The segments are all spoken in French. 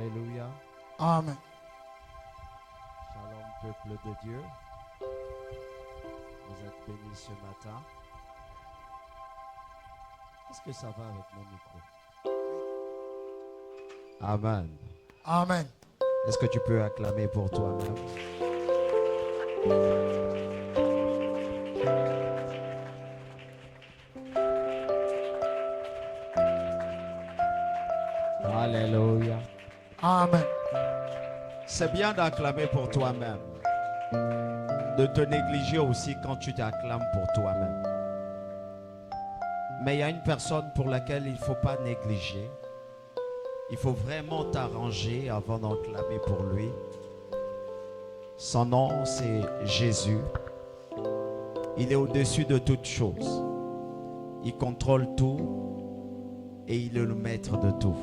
Alléluia. Amen. Shalom, peuple de Dieu. Vous êtes bénis ce matin. Est-ce que ça va avec mon micro? Amen. Amen. Est-ce que tu peux acclamer pour toi-même? Alléluia. Amen. C'est bien d'acclamer pour toi-même. De te négliger aussi quand tu t'acclames pour toi-même. Mais il y a une personne pour laquelle il ne faut pas négliger. Il faut vraiment t'arranger avant d'enclamer pour lui. Son nom, c'est Jésus. Il est au-dessus de toutes choses. Il contrôle tout et il est le maître de tout.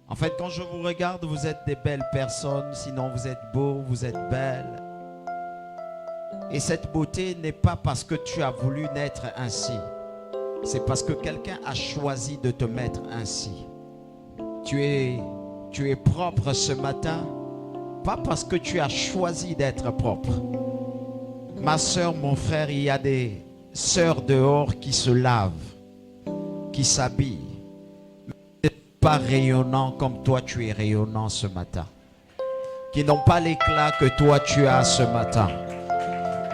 En fait, quand je vous regarde, vous êtes des belles personnes. Sinon, vous êtes beaux, vous êtes belles. Et cette beauté n'est pas parce que tu as voulu naître ainsi. C'est parce que quelqu'un a choisi de te mettre ainsi. Tu es propre ce matin, pas parce que tu as choisi d'être propre. Ma soeur, mon frère, il y a des sœurs dehors qui se lavent, qui s'habillent. Mais pas rayonnant comme toi tu es rayonnant ce matin. Qui n'ont pas l'éclat que toi tu as ce matin.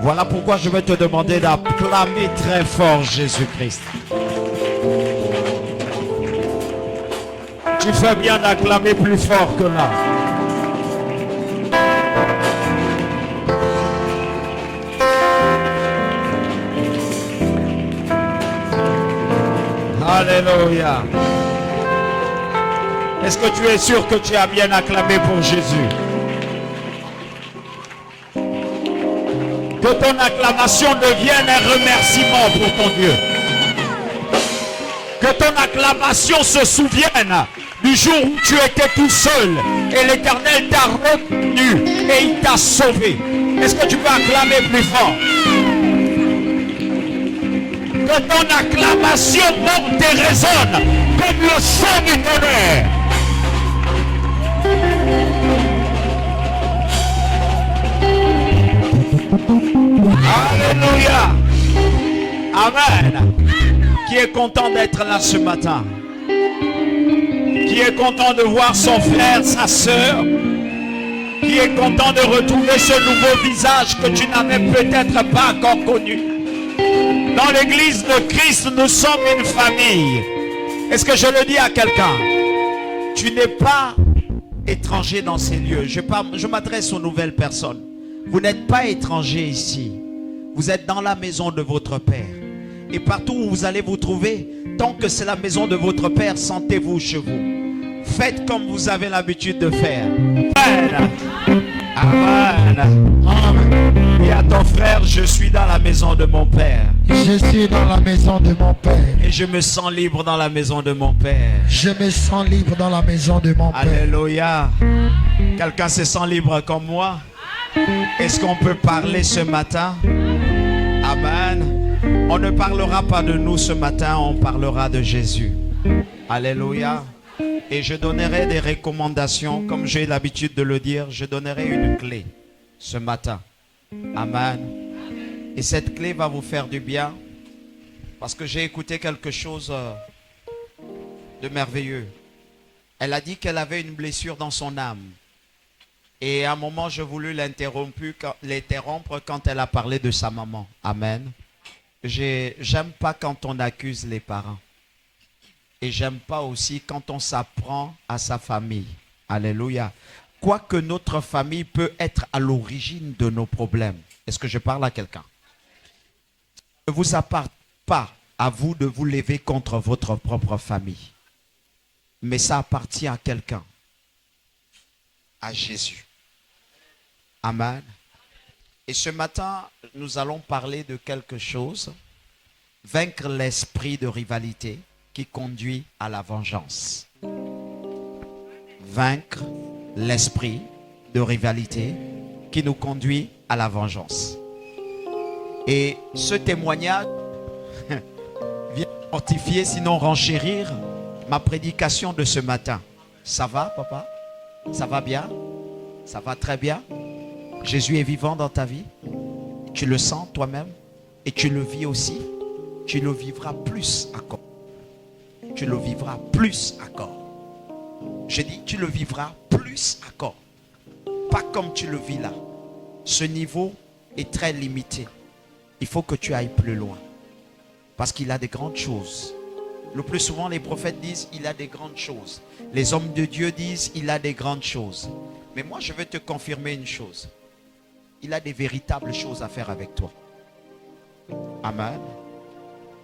Voilà pourquoi je vais te demander d'acclamer très fort Jésus-Christ. Tu fais bien d'acclamer plus fort que là. Alléluia. Est-ce que tu es sûr que tu as bien acclamé pour Jésus? Que ton acclamation devienne un remerciement pour ton Dieu. Que ton acclamation se souvienne du jour où tu étais tout seul et l'Éternel t'a retenu et il t'a sauvé. Est-ce que tu peux acclamer plus fort? Que ton acclamation monte et résonne comme le son du tonnerre. Alléluia. Amen. Qui est content d'être là ce matin? Qui est content de voir son frère, sa sœur? Qui est content de retrouver ce nouveau visage que tu n'avais peut-être pas encore connu? Dans l'église de Christ, nous sommes une famille. Est-ce que je le dis à quelqu'un? Tu n'es pas étranger dans ces lieux. Je m'adresse aux nouvelles personnes. Vous n'êtes pas étranger ici. Vous êtes dans la maison de votre Père. Et partout où vous allez vous trouver, tant que c'est la maison de votre Père, sentez-vous chez vous. Faites comme vous avez l'habitude de faire. Amen. Amen. Amen. Et à ton frère, je suis dans la maison de mon Père. Je suis dans la maison de mon Père. Et je me sens libre dans la maison de mon Père. Je me sens libre dans la maison de mon Père. Alléluia. Quelqu'un se sent libre comme moi? Est-ce qu'on peut parler ce matin? Amen. On ne parlera pas de nous ce matin, on parlera de Jésus. Alléluia. Et je donnerai des recommandations, comme j'ai l'habitude de le dire, je donnerai une clé ce matin. Amen. Et cette clé va vous faire du bien, parce que j'ai écouté quelque chose de merveilleux. Elle a dit qu'elle avait une blessure dans son âme. Et à un moment, je voulus l'interrompre quand elle a parlé de sa maman. Amen. J'aime pas quand on accuse les parents. Et j'aime pas aussi quand on s'apprend à sa famille. Alléluia. Quoique notre famille peut être à l'origine de nos problèmes. Est-ce que je parle à quelqu'un? Ne vous appartient pas à vous de vous lever contre votre propre famille. Mais ça appartient à quelqu'un. À Jésus. Amen. Et ce matin, nous allons parler de quelque chose. Vaincre l'esprit de rivalité qui conduit à la vengeance. Vaincre l'esprit de rivalité qui nous conduit à la vengeance. Et ce témoignage vient fortifier, sinon renchérir, ma prédication de ce matin. Ça va, papa? Ça va bien? Ça va très bien? Jésus est vivant dans ta vie? Tu le sens toi-même? Et tu le vis aussi? Tu le vivras plus encore. Tu le vivras plus encore. Je dis, tu le vivras plus encore. Pas comme tu le vis là. Ce niveau est très limité. Il faut que tu ailles plus loin. Parce qu'il a des grandes choses. Le plus souvent, les prophètes disent, il a des grandes choses. Les hommes de Dieu disent, il a des grandes choses. Mais moi, je vais te confirmer une chose. Il a des véritables choses à faire avec toi. Amen.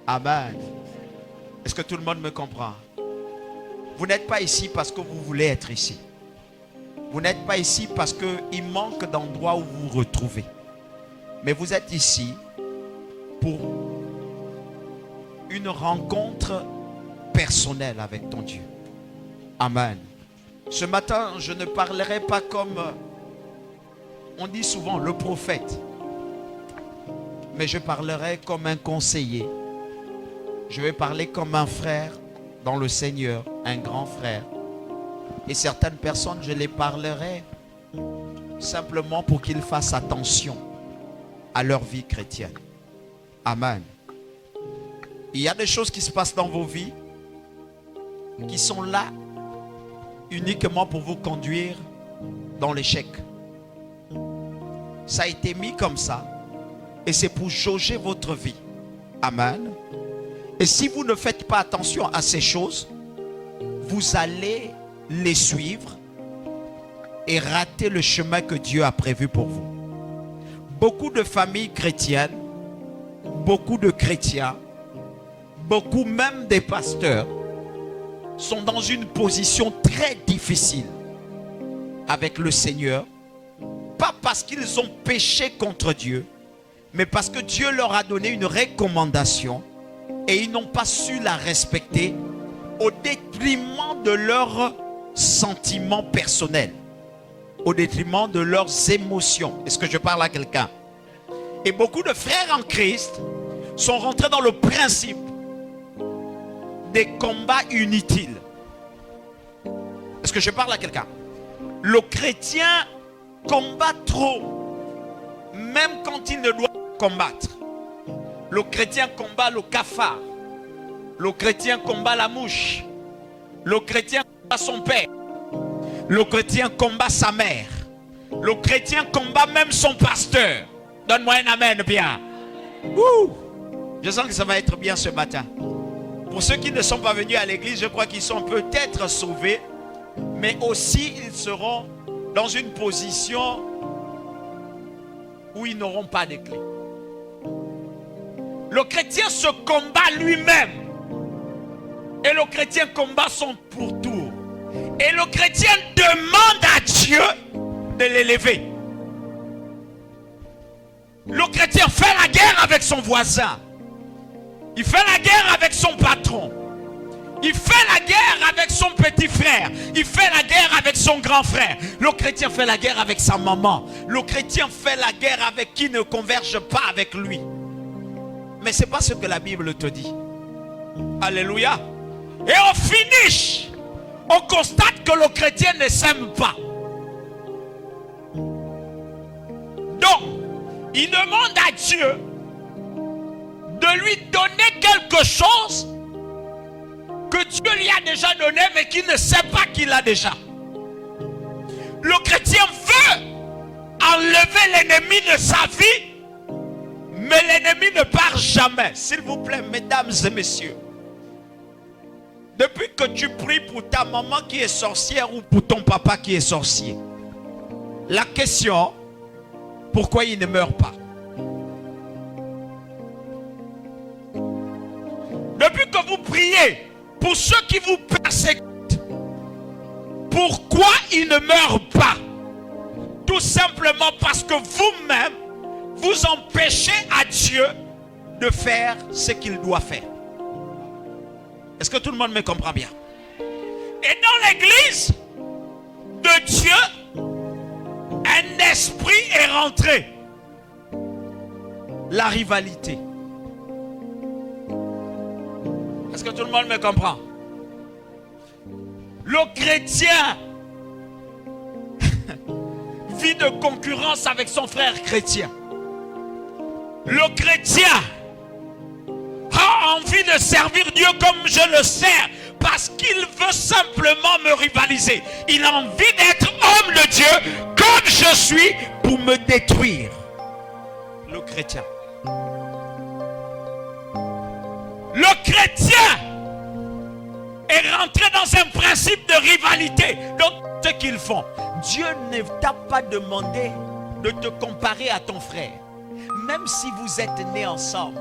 Amen. Est-ce que tout le monde me comprend? Vous n'êtes pas ici parce que vous voulez être ici. Vous n'êtes pas ici parce qu'il manque d'endroits où vous vous retrouvez. Mais vous êtes ici pour une rencontre personnelle avec ton Dieu. Amen. Ce matin, je ne parlerai pas comme on dit souvent le prophète. Mais je parlerai comme un conseiller. Je vais parler comme un frère dans le Seigneur, un grand frère. Et certaines personnes, je les parlerai simplement pour qu'ils fassent attention à leur vie chrétienne. Amen. Il y a des choses qui se passent dans vos vies qui sont là uniquement pour vous conduire dans l'échec. Ça a été mis comme ça et c'est pour jauger votre vie. Amen. Et si vous ne faites pas attention à ces choses, vous allez les suivre et rater le chemin que Dieu a prévu pour vous. Beaucoup de familles chrétiennes, beaucoup de chrétiens, beaucoup même des pasteurs sont dans une position très difficile avec le Seigneur. Pas parce qu'ils ont péché contre Dieu, mais parce que Dieu leur a donné une recommandation et ils n'ont pas su la respecter au détriment de leurs sentiments personnels, au détriment de leurs émotions. Est-ce que je parle à quelqu'un? Et beaucoup de frères en Christ sont rentrés dans le principe des combats inutiles. Est-ce que je parle à quelqu'un? Le chrétien combat trop, même quand il ne doit pas combattre. Le chrétien combat le cafard. Le chrétien combat la mouche. Le chrétien combat son père. Le chrétien combat sa mère. Le chrétien combat même son pasteur. Donne-moi un amen bien. Ouh. Je sens que ça va être bien ce matin. Pour ceux qui ne sont pas venus à l'église, je crois qu'ils sont peut-être sauvés, mais aussi ils seront dans une position où ils n'auront pas de clé. Le chrétien se combat lui-même et le chrétien combat son pourtour. Et le chrétien demande à Dieu de l'élever. Le chrétien fait la guerre avec son voisin. Il fait la guerre avec son patron. Il fait la guerre avec son petit frère. Il fait la guerre avec son grand frère. Le chrétien fait la guerre avec sa maman. Le chrétien fait la guerre avec qui ne converge pas avec lui. Mais ce n'est pas ce que la Bible te dit. Alléluia. Et au finish, on constate que le chrétien ne s'aime pas. Donc, il demande à Dieu de lui donner quelque chose que Dieu lui a déjà donné, mais qu'il ne sait pas qu'il a déjà. Le chrétien veut enlever l'ennemi de sa vie, mais l'ennemi ne part jamais. S'il vous plaît, mesdames et messieurs, depuis que tu pries pour ta maman qui est sorcière ou pour ton papa qui est sorcier, la question, pourquoi il ne meurt pas? Depuis que vous priez pour ceux qui vous persécutent, pourquoi ils ne meurent pas? Tout simplement parce que vous-même, vous empêchez à Dieu de faire ce qu'il doit faire. Est-ce que tout le monde me comprend bien? Et dans l'église de Dieu, un esprit est rentré. La rivalité. Est-ce que tout le monde me comprend? Le chrétien vit de concurrence avec son frère chrétien. Le chrétien a envie de servir Dieu comme je le sers parce qu'il veut simplement me rivaliser. Il a envie d'être homme de Dieu comme je suis pour me détruire. Le chrétien. Le chrétien est rentré dans un principe de rivalité. Donc, ce qu'ils font, Dieu ne t'a pas demandé de te comparer à ton frère. Même si vous êtes nés ensemble,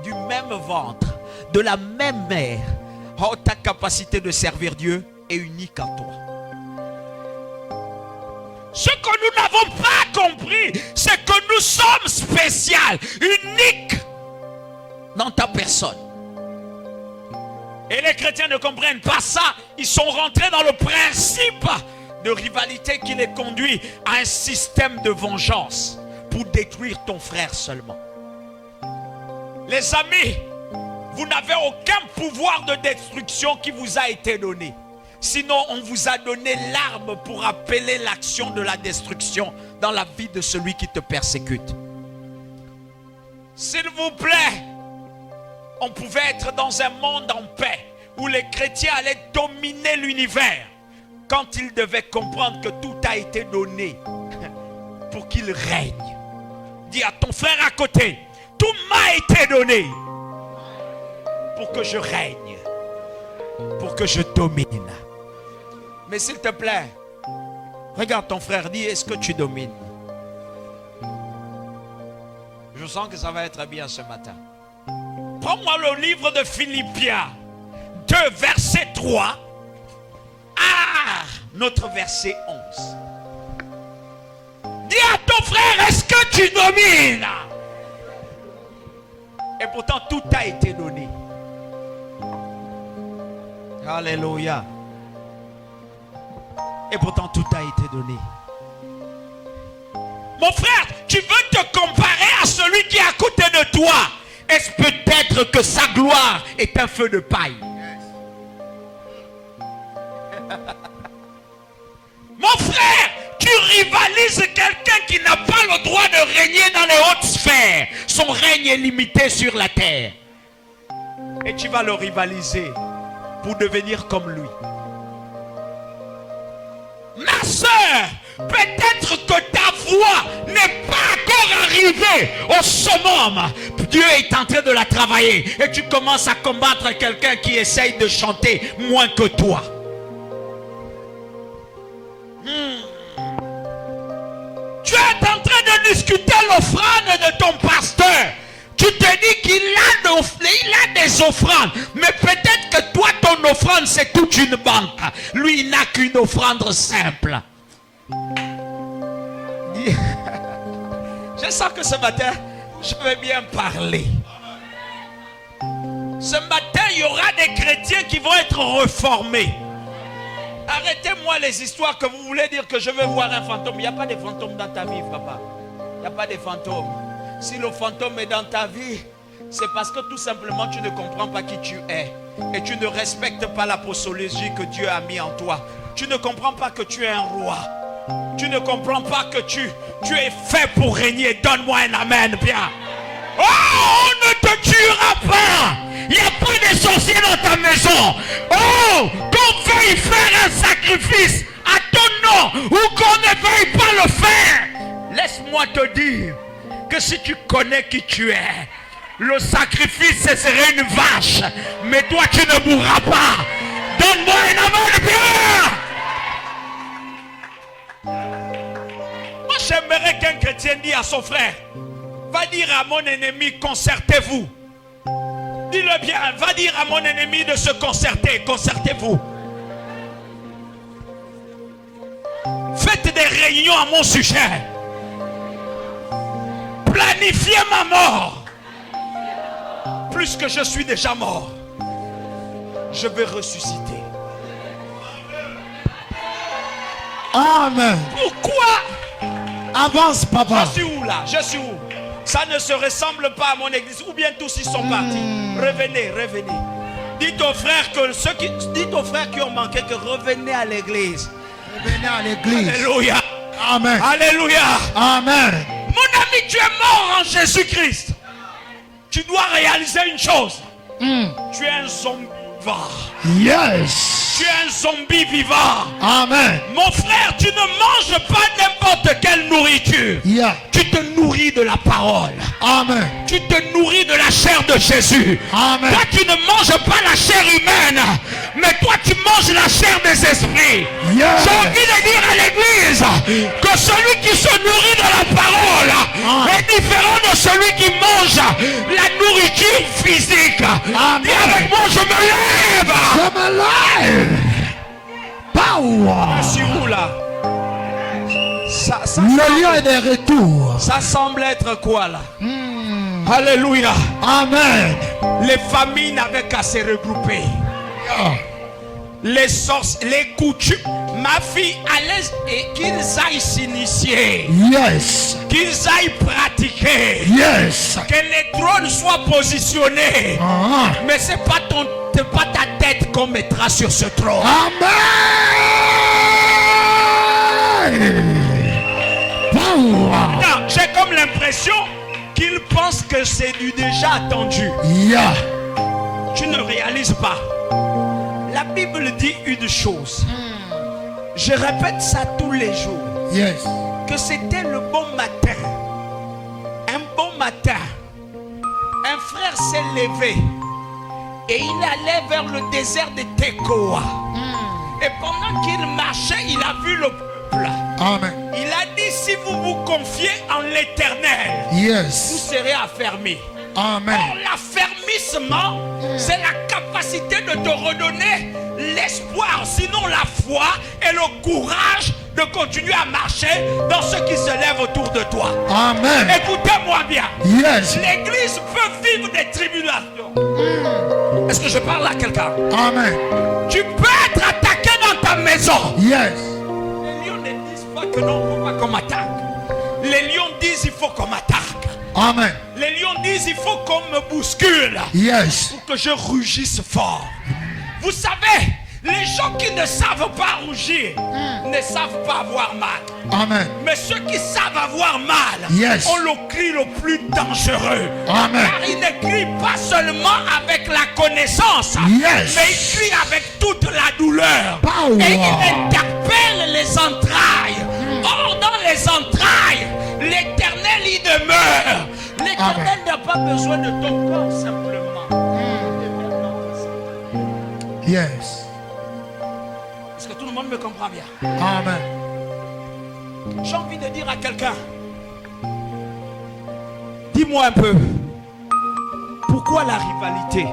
du même ventre, de la même mère, oh, ta capacité de servir Dieu est unique en toi. Ce que nous n'avons pas compris, c'est que nous sommes spéciaux, uniques dans ta personne. Et les chrétiens ne comprennent pas ça. Ils sont rentrés dans le principe de rivalité qui les conduit à un système de vengeance pour détruire ton frère seulement. Les amis, vous n'avez aucun pouvoir de destruction qui vous a été donné. Sinon, on vous a donné l'arme pour appeler l'action de la destruction dans la vie de celui qui te persécute. S'il vous plaît, on pouvait être dans un monde en paix où les chrétiens allaient dominer l'univers quand ils devaient comprendre que tout a été donné pour qu'il règne. Dis à ton frère à côté, tout m'a été donné pour que je règne, pour que je domine. Mais s'il te plaît, regarde ton frère, dis, est-ce que tu domines? Je sens que ça va être bien ce matin. Prends-moi le livre de Philippiens 2, verset 3. Ah, notre verset 11. Dis à ton frère, est-ce que tu domines? Et pourtant, tout a été donné. Alléluia. Et pourtant, tout a été donné. Mon frère, tu veux te comparer à celui qui est à côté de toi? Est-ce peut-être que sa gloire est un feu de paille? Mon frère, tu rivalises quelqu'un qui n'a pas le droit de régner dans les hautes sphères. Son règne est limité sur la terre. Et tu vas le rivaliser pour devenir comme lui. Ma soeur, peut-être que ta voix n'est pas encore arrivée au summum. Dieu est en train de la travailler. Et tu commences à combattre quelqu'un qui essaye de chanter moins que toi. Tu es en train de discuter l'offrande de ton pasteur. Tu te dis qu'il a des offrandes. Mais peut-être que toi, ton offrande, c'est toute une banque. Lui, il n'a qu'une offrande simple. Je sens que ce matin, je vais bien parler. Ce matin, il y aura des chrétiens qui vont être reformés. Arrêtez-moi les histoires que vous voulez dire que je veux voir un fantôme. Il n'y a pas de fantôme dans ta vie, papa. Il n'y a pas de fantôme. Si le fantôme est dans ta vie, c'est parce que tout simplement tu ne comprends pas qui tu es. Et tu ne respectes pas l'apostologie que Dieu a mis en toi. Tu ne comprends pas que tu es un roi. Tu ne comprends pas que tu es fait pour régner. Donne-moi un amen bien. Oh, on ne te tuera pas. Il n'y a pas de sorciers dans ta maison. Oh, qu'on veuille faire un sacrifice à ton nom ou qu'on ne veuille pas le faire. Laisse-moi te dire que si tu connais qui tu es, le sacrifice ce serait une vache. Mais toi tu ne mourras pas. Donne-moi un amen bien. Moi j'aimerais qu'un chrétien dise à son frère, va dire à mon ennemi, concertez-vous. Dis-le bien, va dire à mon ennemi de se concerter, concertez-vous. Faites des réunions à mon sujet. Planifiez ma mort. Plus que je suis déjà mort, je vais ressusciter. Amen. Pourquoi? Avance, papa. Je suis où là? Je suis où? Ça ne se ressemble pas à mon église. Ou bien tous ils sont partis. Revenez, revenez. Dites aux frères qui ont manqué que revenez à l'église. Revenez à l'église. Alléluia. Amen. Alléluia. Amen. Mon ami, tu es mort en Jésus-Christ. Tu dois réaliser une chose. Tu es un zombie vivant. Yes. Tu es un zombie vivant. Amen. Mon frère, tu ne manges pas n'importe quelle nourriture. Yeah. Tu te nourris de la parole. Amen. Tu te nourris de la chair de Jésus. Amen. Toi, tu ne manges pas la chair humaine, mais toi, tu manges la chair des esprits. Yeah. J'ai envie de dire à l'église que celui qui se nourrit de la parole est différent de celui qui mange la nourriture physique. Amen. Et avec moi, je me lève. Je me lève. Power. Sur où là? Le lion est de retour. Ça semble être quoi là? Alléluia. Amen. Les familles n'avaient qu'à se regrouper. Yeah. Les sources, les coutumes. Ma fille, allez et qu'ils aillent s'initier. Yes. Qu'ils aillent pratiquer. Yes. Que les trônes soient positionnés. Mais c'est pas ta tête qu'on mettra sur ce trône. Amen. Power. Non, j'ai comme l'impression qu'ils pensent que c'est du déjà attendu. Yeah. Tu ne réalises pas. La Bible dit une chose. Je répète ça tous les jours. Yes. Que c'était le bon matin. Un bon matin. Un frère s'est levé. Et il allait vers le désert de Tekoa. Et pendant qu'il marchait, il a vu le peuple. Amen. Il a dit, si vous vous confiez en l'Éternel, vous Yes. serez affermis. Amen. Or, l'affermissement, c'est la capacité de te redonner l'espoir, sinon la foi et le courage de continuer à marcher dans ce qui se lève autour de toi. Amen. Écoutez-moi bien. Yes. L'église peut vivre des tribulations. Est-ce que je parle à quelqu'un? Amen. Tu peux être attaqué dans ta maison. Yes. Les lions ne disent pas que non, il ne faut pas qu'on m'attaque. Les lions disent il faut qu'on m'attaque. Amen. Les lions disent il faut qu'on me bouscule. Yes. Pour que je rugisse fort. Vous savez, les gens qui ne savent pas rougir ne savent pas avoir mal. Amen. Mais ceux qui savent avoir mal Yes. ont le cri le plus dangereux. Amen. Car ils ne crient pas seulement avec la connaissance, Yes. mais ils crient avec toute la douleur. Power. Et ils interpellent les entrailles. Or, dans les entrailles, l'Éternel y demeure. L'Éternel n'a pas besoin de ton corps simplement. Yes. Est-ce que tout le monde me comprend bien? Amen. J'ai envie de dire à quelqu'un, dis-moi un peu, pourquoi la rivalité?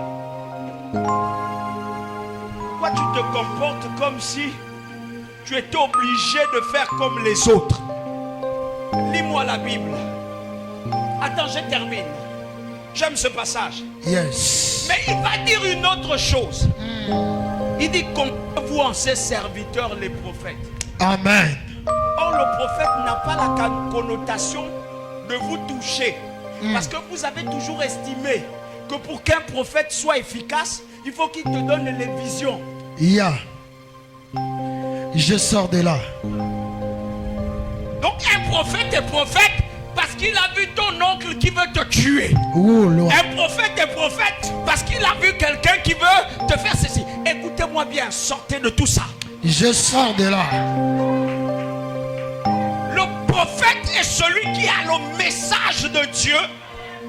Pourquoi tu te comportes comme si tu étais obligé de faire comme les autres? Lis-moi la Bible. Attends, je termine. J'aime ce passage. Yes. Mais il va dire une autre chose. Il dit, comparez-vous en ses serviteurs les prophètes. Amen. Or, le prophète n'a pas la connotation de vous toucher. Parce que vous avez toujours estimé que pour qu'un prophète soit efficace, il faut qu'il te donne les visions. Yeah. Je sors de là. Donc, un prophète est prophète parce qu'il a vu ton oncle qui veut te tuer. Oh, Lord. Un prophète est prophète parce qu'il a vu quelqu'un qui veut te faire ceci. Écoutez-moi bien, sortez de tout ça. Je sors de là. Le prophète est celui qui a le message de Dieu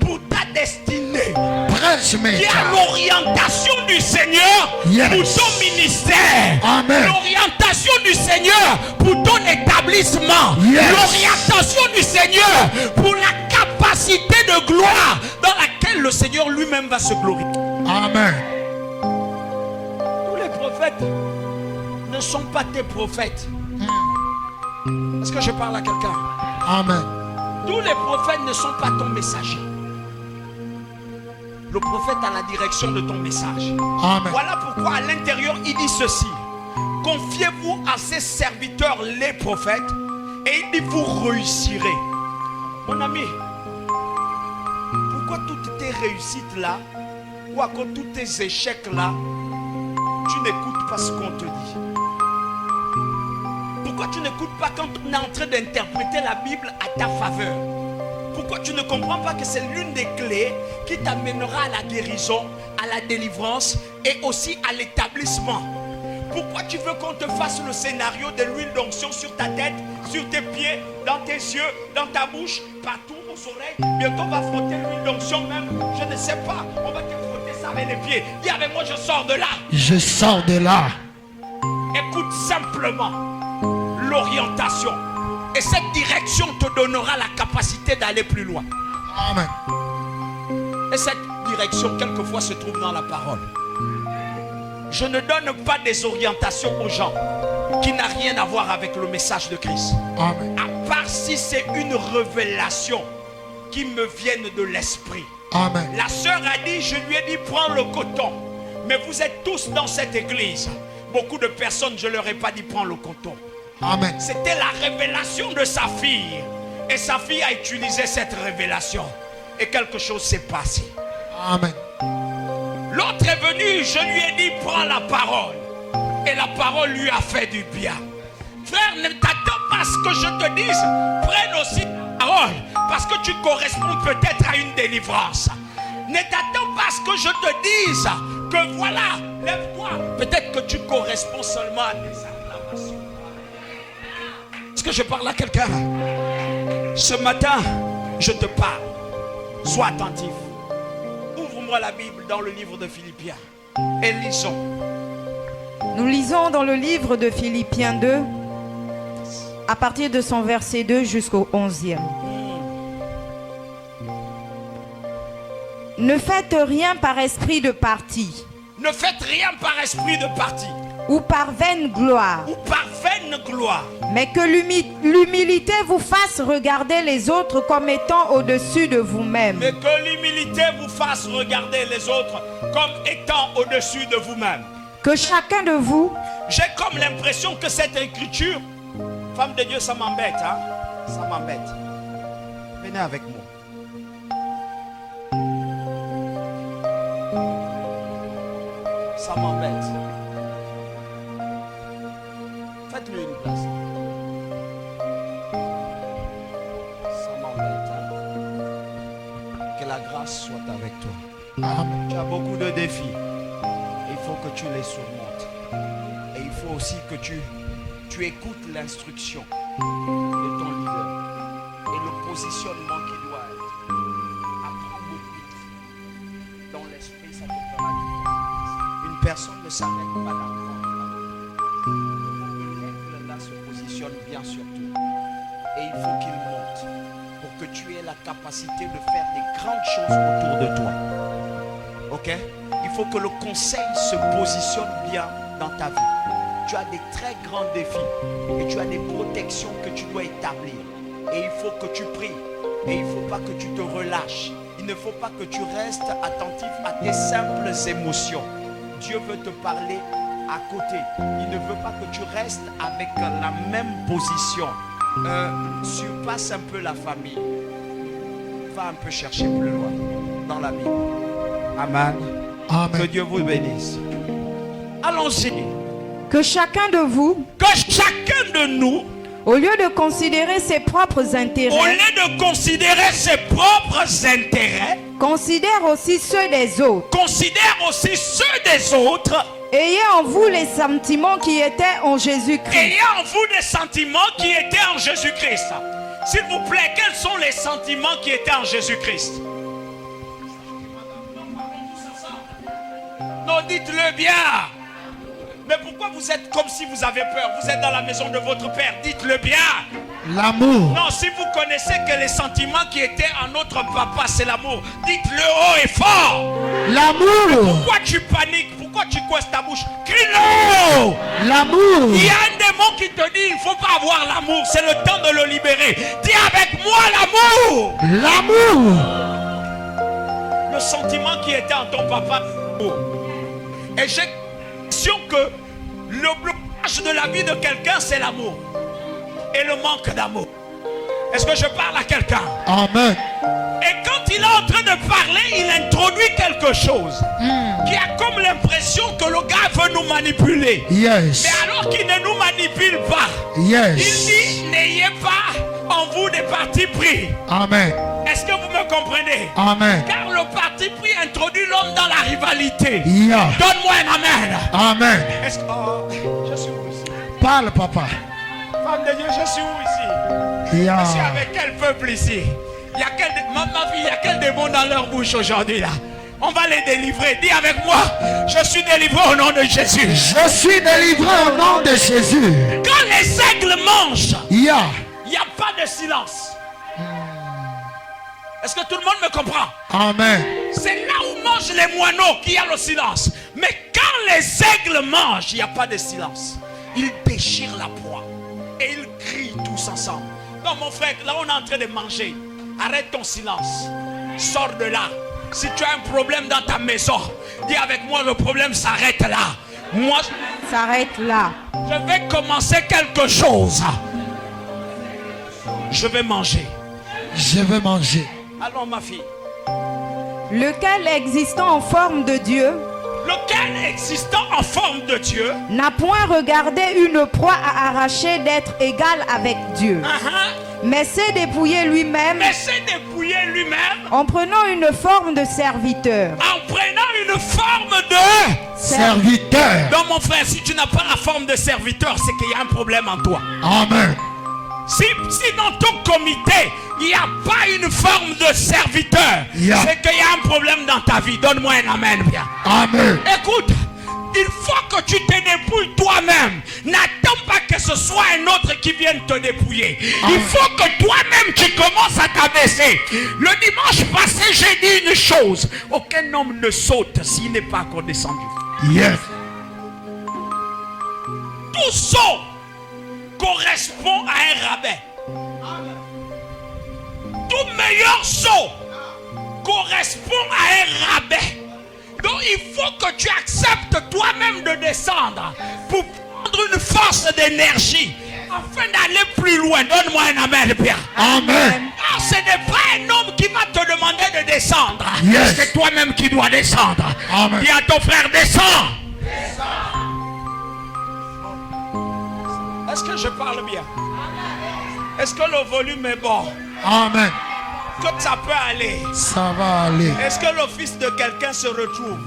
pour ta destinée. Prêche, mais. Qui a l'orientation du Seigneur Yes. pour ton ministère. Amen. L'orientation du Seigneur pour ton établissement. Yes. L'orientation du Seigneur pour la capacité de gloire dans laquelle le Seigneur lui-même va se glorifier. Amen. Tous les prophètes ne sont pas tes prophètes. Est-ce que je parle à quelqu'un? Amen. Tous les prophètes ne sont pas ton messager. Le prophète a la direction de ton message. Amen. Voilà pourquoi à l'intérieur il dit ceci: confiez-vous à ses serviteurs les prophètes, et il dit vous réussirez. Mon ami, pourquoi toutes tes réussites là, ou à cause de tous tes échecs là, tu n'écoutes pas ce qu'on te dit? Pourquoi tu n'écoutes pas quand on est en train d'interpréter la Bible à ta faveur? Pourquoi tu ne comprends pas que c'est l'une des clés qui t'amènera à la guérison, à la délivrance et aussi à l'établissement? Pourquoi tu veux qu'on te fasse le scénario de l'huile d'onction sur ta tête, sur tes pieds, dans tes yeux, dans ta bouche, partout aux oreilles? Bientôt on va frotter l'huile d'onction même, je ne sais pas, on va te frotter ça avec les pieds. Dis avec moi, je sors de là. Je sors de là. Écoute simplement l'orientation. Et cette direction te donnera la capacité d'aller plus loin. Amen. Et cette direction, quelquefois, se trouve dans la parole. Je ne donne pas des orientations aux gens qui n'ont rien à voir avec le message de Christ. Amen. À part si c'est une révélation qui me vienne de l'esprit. Amen. La sœur a dit, je lui ai dit, prends le coton. Mais vous êtes tous dans cette église. Beaucoup de personnes, je ne leur ai pas dit, prends le coton. Amen. C'était la révélation de sa fille. Et sa fille a utilisé cette révélation. Et quelque chose s'est passé. Amen. L'autre est venu, je lui ai dit, prends la parole. Et la parole lui a fait du bien. Frère, ne t'attends pas à ce que je te dise. Prenne aussi la parole. Parce que tu corresponds peut-être à une délivrance. Ne t'attends pas à ce que je te dise que voilà, lève-toi. Peut-être que tu corresponds seulement à des acclamations. Est-ce que je parle à quelqu'un? Ce matin, je te parle. Sois attentif. Ouvre-moi la Bible dans le livre de Philippiens et lisons. Nous lisons dans le livre de Philippiens 2, à partir de son verset 2 jusqu'au 11e. Ne faites rien par esprit de parti. Ne faites rien par esprit de parti ou par vaine gloire, mais que l'humilité vous fasse regarder les autres comme étant au-dessus de vous-même. Mais que l'humilité vous fasse regarder les autres comme étant au-dessus de vous-même. Que chacun de vous... J'ai comme l'impression que cette écriture, femme de Dieu, ça m'embête, hein? Ça m'embête. Venez avec moi. Ça m'embête. Faites-lui une place. Ça m'embête. Hein? Que la grâce soit avec toi. Amen. Tu as beaucoup de défis. Il faut que tu les surmontes. Et il faut aussi que tu écoutes l'instruction de ton leader. Et le positionnement qui doit être. Apprends beaucoup. Dans l'esprit, ça te fera du bien. Une personne ne s'arrête pas d'apprendre. Là se positionne bien sur toi. Et il faut qu'il monte pour que tu aies la capacité de faire des grandes choses autour de toi. Ok? Il faut que le conseil se positionne bien dans ta vie. Tu as des très grands défis et tu as des protections que tu dois établir. Et il faut que tu pries. Et il ne faut pas que tu te relâches. Il ne faut pas que tu restes attentif à tes simples émotions. Dieu veut te parler à côté. Il ne veut pas que tu restes avec la même position. Surpasse un peu la famille. Va un peu chercher plus loin dans la Bible. Amen. Amen. Que Dieu vous bénisse. Allons-y. Que chacun de vous, Que chacun de nous, au lieu de considérer ses propres intérêts, au lieu de considérer ses propres intérêts, considère aussi ceux des autres. considère aussi ceux des autres. Ayez en vous les sentiments qui étaient en Jésus-Christ. Ayez en vous des sentiments qui étaient en Jésus-Christ. S'il vous plaît, quels sont les sentiments qui étaient en Jésus-Christ? Non, dites-le bien. Mais pourquoi vous êtes comme si vous avez peur? Vous êtes dans la maison de votre Père. Dites-le bien. L'amour. Non, si vous connaissez que les sentiments qui étaient en notre papa, c'est l'amour. Dites-le haut et fort. L'amour. Pourquoi tu paniques? Pourquoi tu coinces ta bouche? Crie-le. L'amour. Il y a un démon qui te dit il ne faut pas avoir l'amour. C'est le temps de le libérer. Dis avec moi l'amour. L'amour. Le sentiment qui était en ton papa. Et j'ai l'impression que le blocage de la vie de quelqu'un, c'est l'amour. Et le manque d'amour. Est-ce que je parle à quelqu'un? Amen. Et quand il est en train de parler, il introduit quelque chose qui a comme l'impression que le gars veut nous manipuler. Yes. Mais alors qu'il ne nous manipule pas, Yes. il dit n'ayez pas en vous des partis pris. Amen. Est-ce que vous me comprenez? Amen. Car le parti pris introduit l'homme dans la rivalité. Yeah. Donne-moi un amen. Amen. Est-ce que je suis où ici? Parle, papa. Femme de Dieu, je suis où ici? Yeah. Je suis avec quel peuple ici? Il y a quel, ma fille, il y a quel démon dans leur bouche aujourd'hui là? On va les délivrer. Dis avec moi, je suis délivré au nom de Jésus. Je suis délivré au nom de Jésus. Quand les aigles mangent, Yeah. il n'y a pas de silence. Est-ce que tout le monde me comprend? Amen. C'est là où mangent les moineaux qu'il y a le silence. Mais quand les aigles mangent, il n'y a pas de silence. Ils déchirent la proie et ils crient tous ensemble. Non mon frère, là on est en train de manger. Arrête ton silence. Sors de là. Si tu as un problème dans ta maison, dis avec moi, le problème s'arrête là. Moi, S'arrête là. je vais commencer quelque chose. Je vais manger. Je vais manger. Allons ma fille. Lequel existant en forme de Dieu Lequel existant en forme de Dieu n'a point regardé une proie à arracher d'être égal avec Dieu, mais s'est dépouillé lui-même mais s'est dépouillé lui-même en prenant une forme de serviteur. en prenant une forme de... Serviteur. Donc mon frère, si tu n'as pas la forme de serviteur, c'est qu'il y a un problème en toi. Amen. Si dans ton comité, il n'y a pas une forme de serviteur, Yeah. c'est qu'il y a un problème dans ta vie. Donne-moi un amen, bien. Amen. Écoute, il faut que tu te dépouilles toi-même. N'attends pas que ce soit un autre qui vienne te dépouiller. Il faut que toi-même tu commences à t'abaisser. Le dimanche passé, j'ai dit une chose. Aucun homme ne saute s'il n'est pas encore descendu. Yes. Tout saut correspond à un rabais. Tout meilleur saut correspond à un rabais. Donc il faut que tu acceptes toi-même de descendre pour prendre une force d'énergie afin d'aller plus loin. Donne-moi un amen, Pierre. Amen. Ah, ce n'est pas un homme qui va te demander de descendre. Yes. C'est toi-même qui dois descendre. Amen. Dis à ton frère, descends. Est-ce que je parle bien? Est-ce que le volume est bon? Amen. Que ça peut aller? Ça va aller. Est-ce que le fils de quelqu'un se retrouve?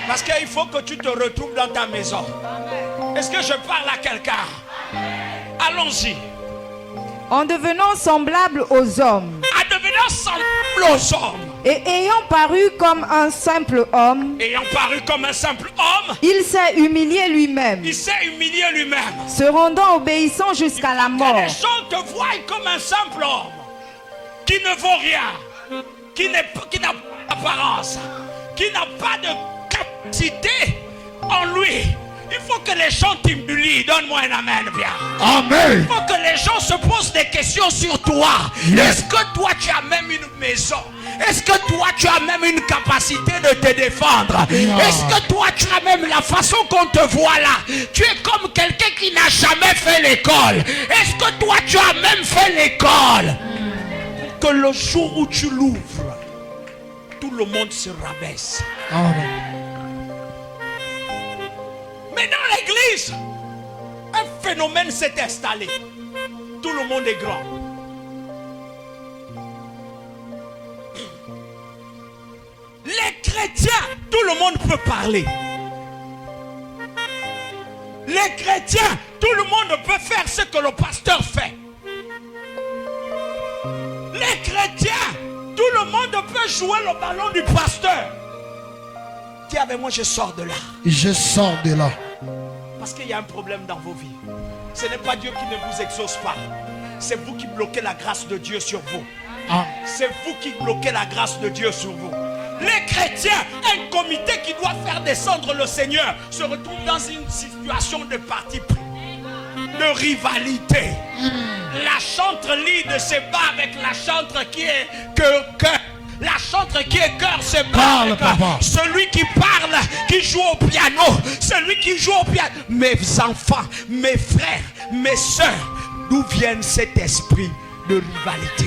Parce qu'il faut que tu te retrouves dans ta maison. Est-ce que je parle à quelqu'un? Allons-y. En devenant semblable aux hommes En devenant semblable aux hommes, et ayant paru comme un simple homme, ayant paru comme un simple homme, il s'est humilié lui-même, il s'est humilié lui-même. se rendant obéissant jusqu'à la Que mort. les gens te voient comme un simple homme qui ne vaut rien, qui n'a pas d'apparence, qui n'a pas de capacité en lui. Il faut que les gens t'humilient. Donne-moi un amen, bien. Amen. Il faut que les gens se posent des questions sur toi. Yes. Est-ce que toi tu as même une maison? Est-ce que toi tu as même une capacité de te défendre? Yeah. Est-ce que toi tu as même la façon qu'on te voit là? Tu es comme quelqu'un qui n'a jamais fait l'école. Est-ce que toi tu as même fait l'école? Que le jour où tu l'ouvres, tout le monde se rabaisse. Amen. Mais dans l'église, un phénomène s'est installé. Tout le monde est grand. Les chrétiens, tout le monde peut parler. Les chrétiens, tout le monde peut faire ce que le pasteur fait. Les chrétiens, tout le monde peut jouer le ballon du pasteur. Dis avec moi, je sors de là. Je sors de là. Parce qu'il y a un problème dans vos vies. Ce n'est pas Dieu qui ne vous exauce pas. C'est vous qui bloquez la grâce de Dieu sur vous. Amen. C'est vous qui bloquez la grâce de Dieu sur vous. Les chrétiens, un comité qui doit faire descendre le Seigneur, se retrouve dans une situation de parti pris, de rivalité. La chantre lead se bat avec la chantre qui est cœur. La chantre qui est cœur se bat Parle, avec papa. celui qui parle, qui joue au piano. Celui qui joue au piano. Mes enfants, mes frères, mes soeurs, d'où vient cet esprit de rivalité?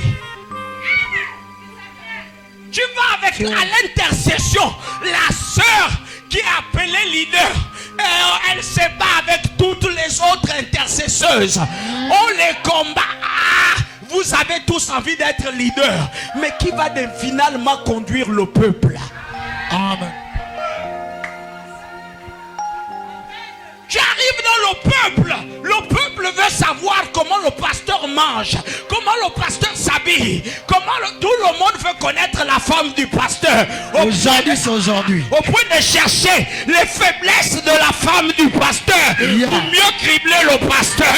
Tu vas avec à l'intercession. La sœur qui est appelée leader, elle se bat avec toutes les autres intercesseuses. On les combat. Vous avez tous envie d'être leader, mais qui va finalement conduire le peuple? Amen. Tu arrives dans le peuple veut savoir comment le pasteur mange, comment le pasteur s'habille, comment tout le monde veut connaître la femme du pasteur. Aujourd'hui, c'est aujourd'hui. Au point de chercher les faiblesses de la femme du pasteur pour mieux cribler le pasteur.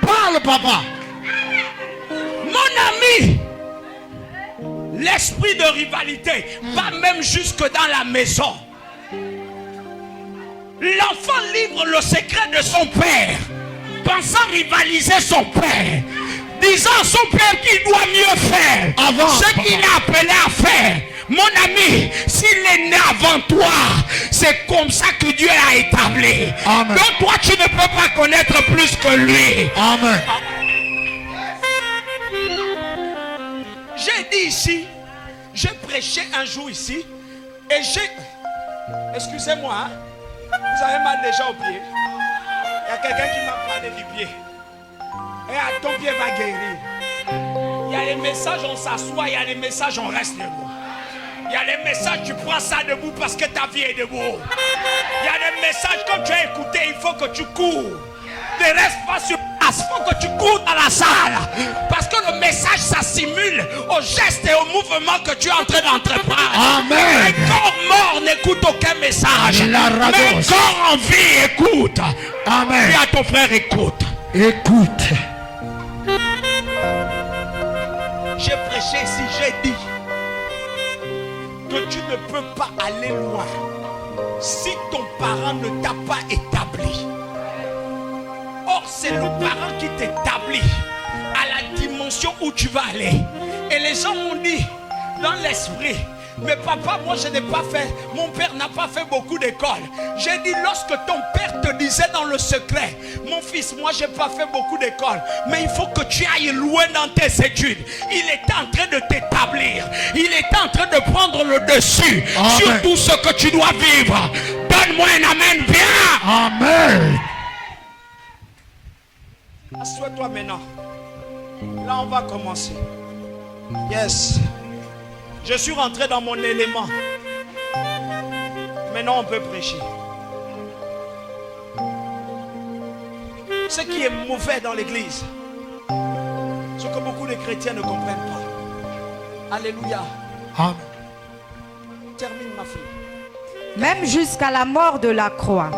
Parle, papa. Mon ami, l'esprit de rivalité va même jusque dans la maison. L'enfant livre le secret de son père, pensant rivaliser son père, disant à son père qu'il doit mieux faire ce qu'il a appelé à faire. Mon ami, s'il est né avant toi, c'est comme ça que Dieu a établi. Amen. Donc toi, tu ne peux pas connaître plus que lui. Amen. J'ai dit ici, j'ai prêché un jour ici, et j'ai... Excusez-moi, hein? Vous avez mal déjà au pied. Il y a quelqu'un qui m'a parlé du pied. Et ton pied va guérir. Il y a les messages, on s'assoit, il y a les messages, on reste debout. Il y a les messages, tu prends ça debout parce que ta vie est debout. Il y a des messages, comme tu as écouté, il faut que tu cours. Ne reste pas sur place, il faut que tu cours dans la salle. Parce que le message s'assimile aux gestes et aux mouvements que tu es en train d'entreprendre. Amen. Un corps mort n'écoute aucun message. Mais un corps en vie écoute. Amen. Dis à ton frère, écoute. Écoute. J'ai prêché ici, j'ai dit que tu ne peux pas aller loin si ton parent ne t'a pas établi. Or, c'est le parent qui t'établit à la dimension où tu vas aller. Et les gens m'ont dit, dans l'esprit, mais papa, moi je n'ai pas fait, mon père n'a pas fait beaucoup d'école. J'ai dit, lorsque ton père te disait dans le secret, mon fils, moi je n'ai pas fait beaucoup d'école, mais il faut que tu ailles loin dans tes études. Il était en train de t'établir. Il était en train de prendre le dessus sur tout ce que tu dois vivre. Donne-moi un amen, viens. Amen. Assois-toi maintenant. Là, on va commencer. Yes. Je suis rentré dans mon élément. Maintenant, on peut prêcher. Ce qui est mauvais dans l'église, ce que beaucoup de chrétiens ne comprennent pas. Alléluia. Amen. Termine, ma fille. Même jusqu'à la mort de la croix.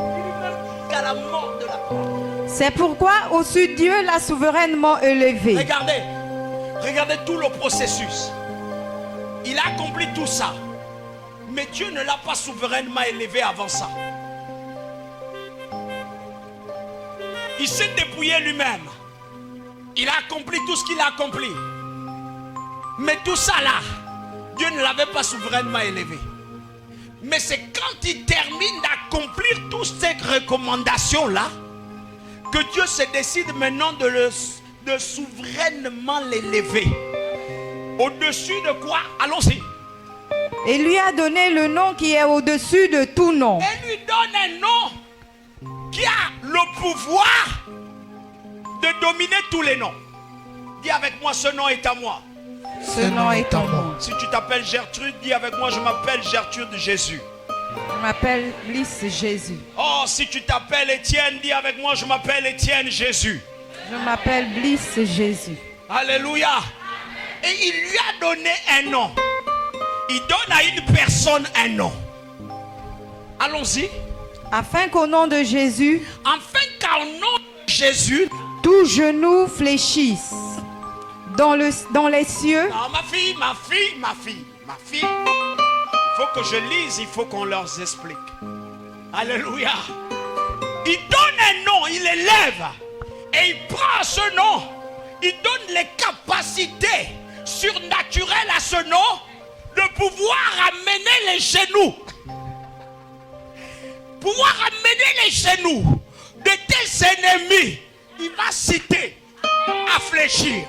Jusqu'à la mort de la croix. C'est pourquoi au-dessus Dieu l'a souverainement élevé. Regardez tout le processus. Il a accompli tout ça. Mais Dieu ne l'a pas souverainement élevé avant ça. Il s'est dépouillé lui-même. Il a accompli tout ce qu'il a accompli. Mais tout ça là, Dieu ne l'avait pas souverainement élevé. Mais c'est quand il termine d'accomplir toutes ces recommandations là que Dieu se décide maintenant de souverainement l'élever. Au-dessus de quoi? Allons-y. Et lui a donné le nom qui est au-dessus de tout nom. Et lui donne un nom qui a le pouvoir de dominer tous les noms. Dis avec moi, ce nom est à moi. Ce nom est à moi. Si tu t'appelles Gertrude, dis avec moi, je m'appelle Gertrude Jésus. Je m'appelle Bliss Jésus. Oh, si tu t'appelles Étienne, dis avec moi, je m'appelle Étienne Jésus. Je m'appelle Bliss Jésus. Alléluia. Et il lui a donné un nom. Il donne à une personne un nom. Allons-y. Afin qu'au nom de Jésus, Afin qu'au nom de Jésus, tout genou fléchisse. Dans les cieux. non, ma fille. Il faut que je lise, il faut qu'on leur explique. Alléluia. Il donne un nom, il élève. Et il prend ce nom. Il donne les capacités surnaturelles à ce nom de pouvoir amener les genoux. Pouvoir amener les genoux de tes ennemis. Il va citer à fléchir.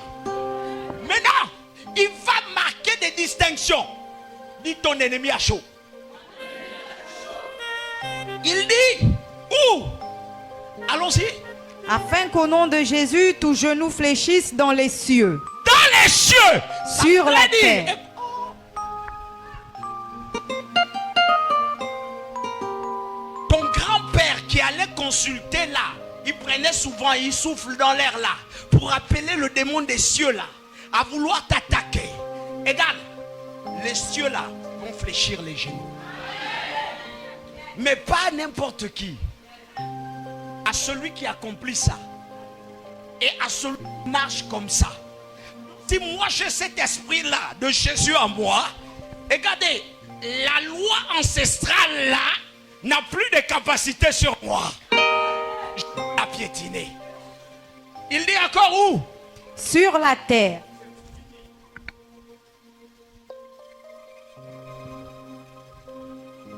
Maintenant, il va marquer des distinctions. Dis ton ennemi à chaud. Il dit, où? Allons-y. Afin qu'au nom de Jésus, tout genou fléchisse dans les cieux, Dans les cieux. sur Ça la veut dire- terre. Ton grand-père qui allait consulter là, il prenait souvent, il souffle dans l'air là, pour appeler le démon des cieux là, à vouloir t'attaquer. Égal, les cieux là vont fléchir les genoux. Mais pas n'importe qui. À celui qui accomplit ça. Et à celui qui marche comme ça. Si moi j'ai cet esprit-là de Jésus en moi, regardez, la loi ancestrale là n'a plus de capacité sur moi. Je la piétiner. Il dit encore où? Sur la terre.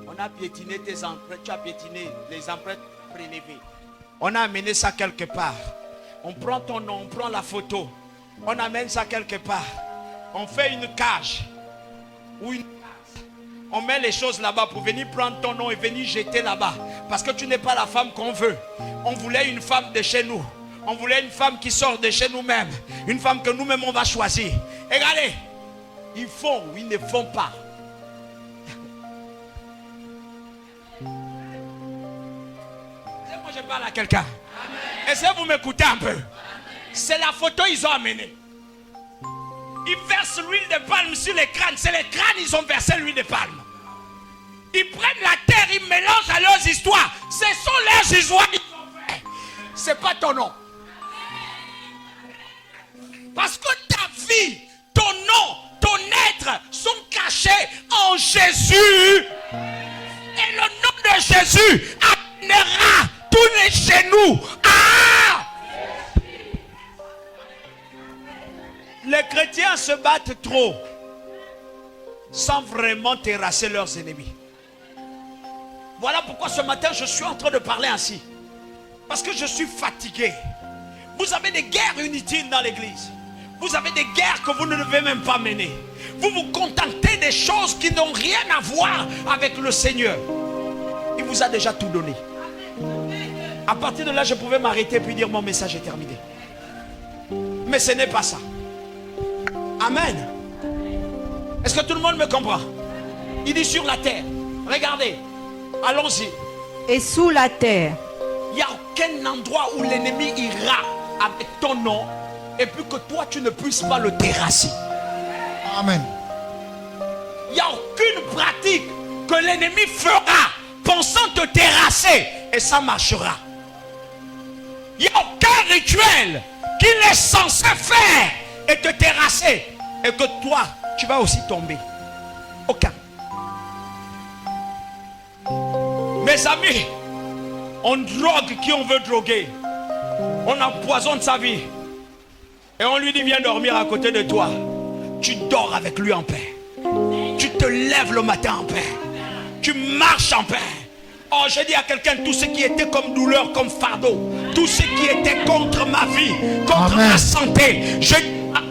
On a piétiné tes empreintes, tu as piétiné les empreintes prélevées. On a amené ça quelque part. On prend ton nom, on prend la photo. On amène ça quelque part. On fait une cage. Ou une case. On met les choses là-bas pour venir prendre ton nom et venir jeter là-bas. Parce que tu n'es pas la femme qu'on veut. On voulait une femme de chez nous. On voulait une femme qui sort de chez nous-mêmes. Une femme que nous-mêmes on va choisir. Regardez. Ils font ou ils ne font pas. Moi je parle à quelqu'un. Est-ce que vous m'écoutez un peu? C'est la photo qu'ils ont amenée. Ils versent l'huile de palme sur les crânes. C'est les crânes, ils ont versé l'huile de palme. Ils prennent la terre, ils mélangent à leurs histoires. Ce sont leurs histoires qu'ils ont fait. C'est pas ton nom. Parce que ta vie, ton nom, ton être sont cachés en Jésus. Et le nom de Jésus amènera tous les genoux. Ah! Les chrétiens se battent trop sans vraiment terrasser leurs ennemis. Voilà pourquoi ce matin je suis en train de parler ainsi. Parce que je suis fatigué. Vous avez des guerres inutiles dans l'église. Vous avez des guerres que vous ne devez même pas mener. Vous vous contentez des choses qui n'ont rien à voir avec le Seigneur. Il vous a déjà tout donné. À partir de là, je pouvais m'arrêter puis dire mon message est terminé. Mais ce n'est pas ça. Amen. Est-ce que tout le monde me comprend? Il dit sur la terre. Regardez. Allons-y. Et sous la terre. Il n'y a aucun endroit où l'ennemi ira avec ton nom et puis que toi tu ne puisses pas le terrasser. Amen. Il n'y a aucune pratique que l'ennemi fera pensant te terrasser et ça marchera. Il n'y a aucun rituel qu'il est censé faire et te terrasser et que toi tu vas aussi tomber. Aucun. Mes amis, on drogue qui on veut droguer. On empoisonne sa vie. Et on lui dit viens dormir à côté de toi. Tu dors avec lui en paix. Tu te lèves le matin en paix. Tu marches en paix. Oh, je dis à quelqu'un, tout ce qui était comme douleur, comme fardeau, tout ce qui était contre ma vie, contre Amen. ma santé,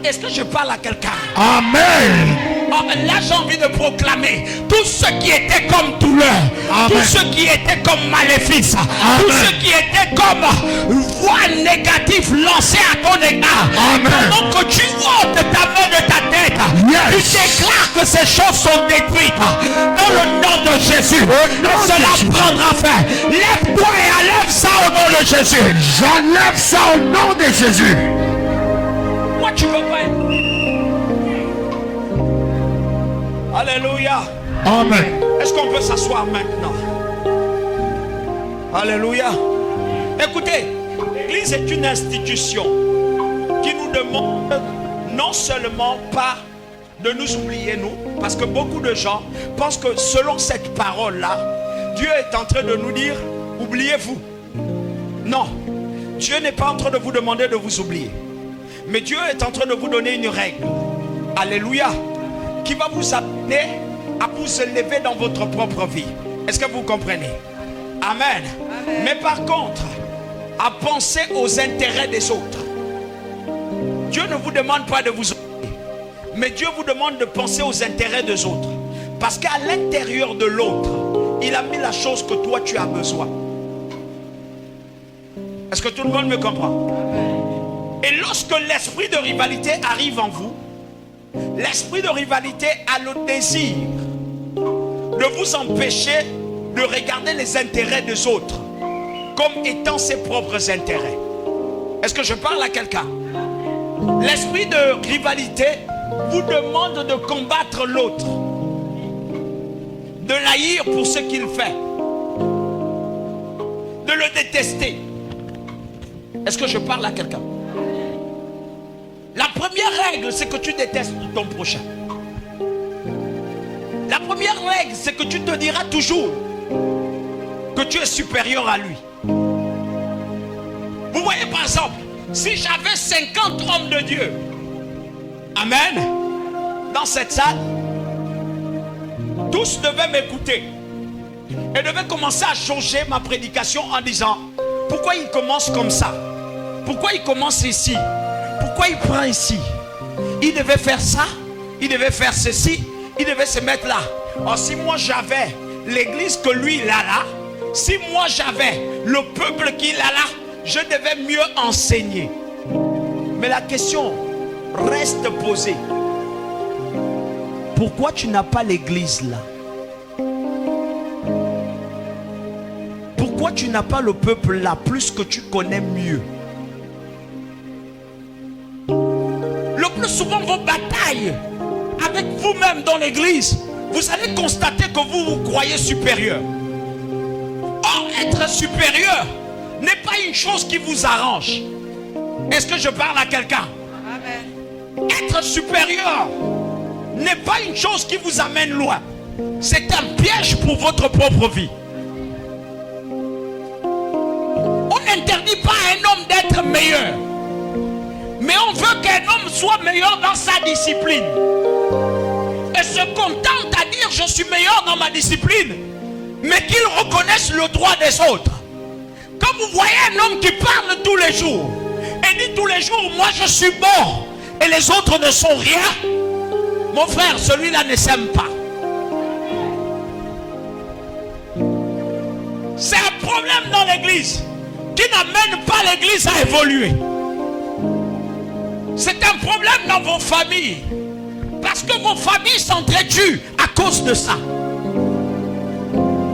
est-ce que je parle à quelqu'un? Amen. Oh, là j'ai envie de proclamer tout ce qui était comme douleur, Amen. tout ce qui était comme maléfice, Amen. tout ce qui était comme voix négative lancée à ton égard. Amen. Pendant que tu ôtes ta main de ta tête, Yes. tu déclares que ces choses sont détruites dans le nom de Jésus. nom Et de cela Jésus. prendra fin. Lève-toi et enlève ça au nom de Jésus. J'enlève ça au nom de Jésus. Moi tu veux pas être... Alléluia. Amen. Est-ce qu'on peut s'asseoir maintenant? Alléluia. Écoutez, l'église est une institution qui nous demande non seulement pas de nous oublier nous, parce que beaucoup de gens pensent que selon cette parole-là, Dieu est en train de nous dire, oubliez-vous. Non, Dieu n'est pas en train de vous demander de vous oublier. Mais Dieu est en train de vous donner une règle. Alléluia. Qui va vous amener à vous élever dans votre propre vie. Est-ce que vous comprenez? Amen. Amen. Mais par contre, à penser aux intérêts des autres. Dieu ne vous demande pas de vous oublier. Mais Dieu vous demande de penser aux intérêts des autres. Parce qu'à l'intérieur de l'autre, il a mis la chose que toi tu as besoin. Est-ce que tout le monde me comprend? Et lorsque l'esprit de rivalité arrive en vous, l'esprit de rivalité a le désir de vous empêcher de regarder les intérêts des autres comme étant ses propres intérêts. Est-ce que je parle à quelqu'un? L'esprit de rivalité vous demande de combattre l'autre, de l'haïr pour ce qu'il fait, de le détester. Est-ce que je parle à quelqu'un? La première règle, c'est que tu détestes ton prochain. La première règle, c'est que tu te diras toujours que tu es supérieur à lui. Vous voyez par exemple, si j'avais 50 hommes de Dieu, amen, dans cette salle, tous devaient m'écouter et devaient commencer à changer ma prédication en disant: pourquoi il commence comme ça? Pourquoi il commence ici? Pourquoi il prend ici? Il devait faire ça, il devait faire ceci, il devait se mettre là. Or, si moi j'avais l'église que lui il a là, si moi j'avais le peuple qu'il a là, je devais mieux enseigner. Mais la question reste posée. Pourquoi tu n'as pas l'église là? Pourquoi tu n'as pas le peuple là, plus que tu connais mieux? Le plus souvent, vos batailles avec vous-même dans l'église, vous allez constater que vous vous croyez supérieur. Or, être supérieur n'est pas une chose qui vous arrange. Est-ce que je parle à quelqu'un? Amen. Être supérieur n'est pas une chose qui vous amène loin. C'est un piège pour votre propre vie. On n'interdit pas à un homme d'être meilleur, mais on veut qu'un homme soit meilleur dans sa discipline et se contente à dire: je suis meilleur dans ma discipline, mais qu'il reconnaisse le droit des autres. Quand vous voyez un homme qui parle tous les jours et dit tous les jours: moi je suis bon et les autres ne sont rien, mon frère, celui-là ne s'aime pas. C'est un problème dans l'église qui n'amène pas l'église à évoluer. C'est un problème dans vos familles, parce que vos familles s'entretuent à cause de ça.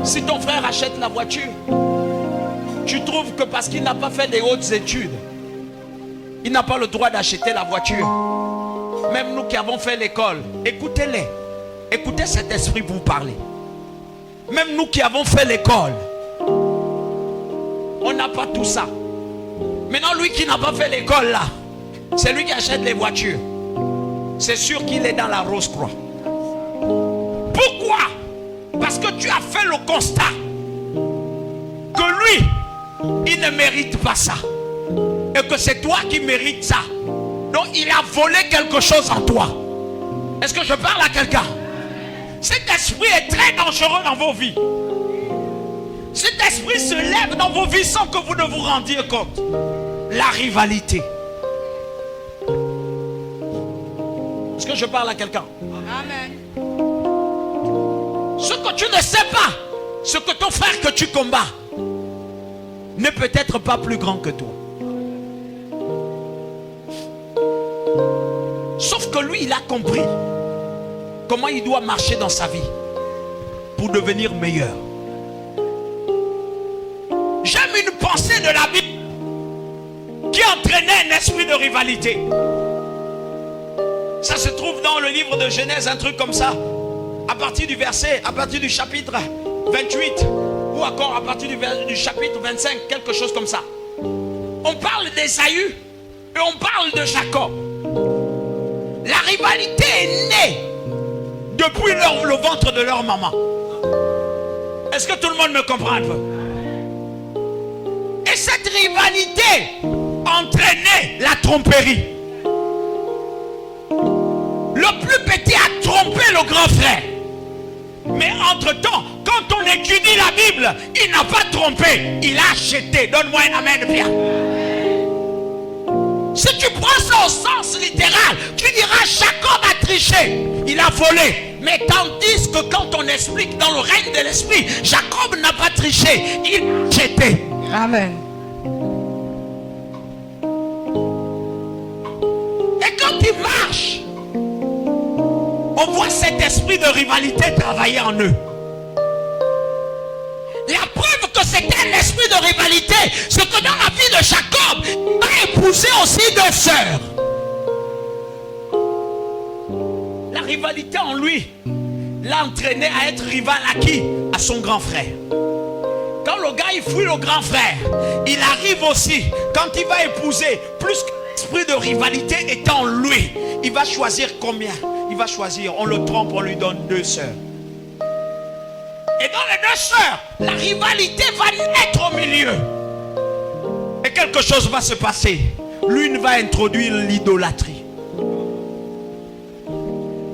Si ton frère achète la voiture, tu trouves que parce qu'il n'a pas fait des hautes études, il n'a pas le droit d'acheter la voiture. Même nous qui avons fait l'école, écoutez-les. Écoutez cet esprit vous parler. Même nous qui avons fait l'école, on n'a pas tout ça. Maintenant, lui qui n'a pas fait l'école là, c'est lui qui achète les voitures. C'est sûr qu'il est dans la Rose-Croix. Pourquoi? Parce que tu as fait le constat que lui, il ne mérite pas ça, et que c'est toi qui mérites ça. Donc il a volé quelque chose en toi. Est-ce que je parle à quelqu'un? Cet esprit est très dangereux dans vos vies. Cet esprit se lève dans vos vies sans que vous ne vous rendiez compte. La rivalité. Est-ce que je parle à quelqu'un? Amen. Ce que tu ne sais pas, ce que ton frère que tu combats n'est peut-être pas plus grand que toi. Sauf que lui, il a compris comment il doit marcher dans sa vie pour devenir meilleur. J'aime une pensée de la Bible qui entraînait un esprit de rivalité. Ça se trouve dans le livre de Genèse, un truc comme ça. À partir du chapitre 28, ou encore à partir du chapitre 25, quelque chose comme ça. On parle d'Ésaü et on parle de Jacob. La rivalité est née depuis le ventre de leur maman. Est-ce que tout le monde me comprend un peu? Et cette rivalité entraînait la tromperie. Le plus petit a trompé le grand frère. Mais entre-temps, quand on étudie la Bible, il n'a pas trompé, il a acheté. Donne-moi un amen, bien. C'est tu prends ça au sens littéral, tu diras Jacob a triché, il a volé. Mais tandis que quand on explique dans le règne de l'esprit, Jacob n'a pas triché, il a jeté. Amen. Et quand il marche, on voit cet esprit de rivalité travailler en eux. La preuve que c'était un esprit de rivalité, c'est que dans la vie de Jacob, il a épousé aussi deux sœurs. La rivalité en lui l'a entraîné à être rival à qui? À son grand frère. Quand le gars il fuit le grand frère, il arrive aussi, quand il va épouser, plus que l'esprit de rivalité est en lui, il va choisir combien? Il va choisir, on le trompe, on lui donne deux sœurs. Et dans les deux sœurs, la rivalité va naître au milieu. Et quelque chose va se passer. L'une va introduire l'idolâtrie.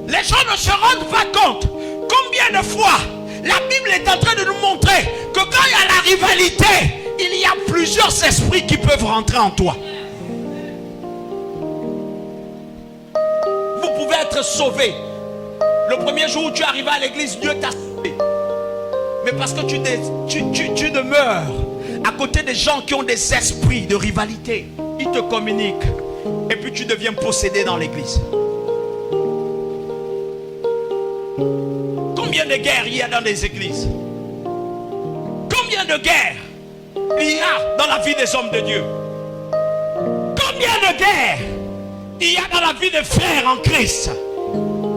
Les gens ne se rendent pas compte combien de fois la Bible est en train de nous montrer que quand il y a la rivalité, il y a plusieurs esprits qui peuvent rentrer en toi. Vous pouvez être sauvé. Le premier jour où tu es arrivé à l'église, Dieu t'a sauvé. Mais parce que tu demeures à côté des gens qui ont des esprits de rivalité, ils te communiquent. Et puis tu deviens possédé dans l'église. Combien de guerres il y a dans les églises? Combien de guerres il y a dans la vie des hommes de Dieu? Combien de guerres il y a dans la vie des frères en Christ?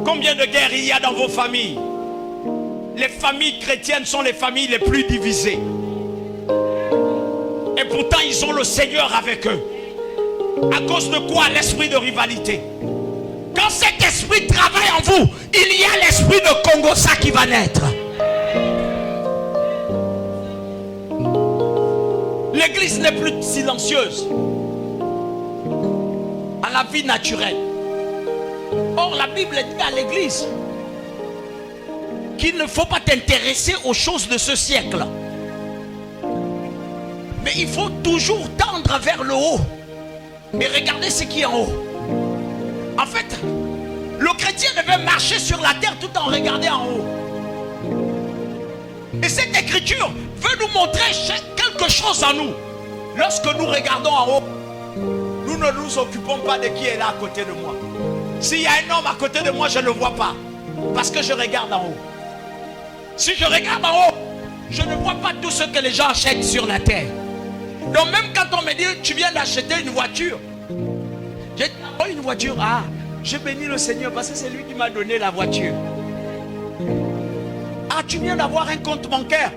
Combien de guerres il y a dans vos familles? Les familles chrétiennes sont les familles les plus divisées. Et pourtant ils ont le Seigneur avec eux. À cause de quoi? L'esprit de rivalité. Quand cet esprit travaille en vous, il y a l'esprit de Congossa qui va naître. L'église n'est plus silencieuse à la vie naturelle. Or la Bible dit à l'église qu'il ne faut pas t'intéresser aux choses de ce siècle. Mais il faut toujours tendre vers le haut et regarder ce qui est en haut. En fait, le chrétien devait marcher sur la terre tout en regardant en haut. Et cette écriture veut nous montrer quelque chose en nous. Lorsque nous regardons en haut, nous ne nous occupons pas de qui est là à côté de moi. S'il y a un homme à côté de moi, je ne le vois pas. Parce que je regarde en haut. Si je regarde en haut, je ne vois pas tout ce que les gens achètent sur la terre. Donc même quand on me dit, tu viens d'acheter une voiture. J'ai dit, oh, une voiture, ah, je bénis le Seigneur parce que c'est lui qui m'a donné la voiture. Ah, tu viens d'avoir un compte bancaire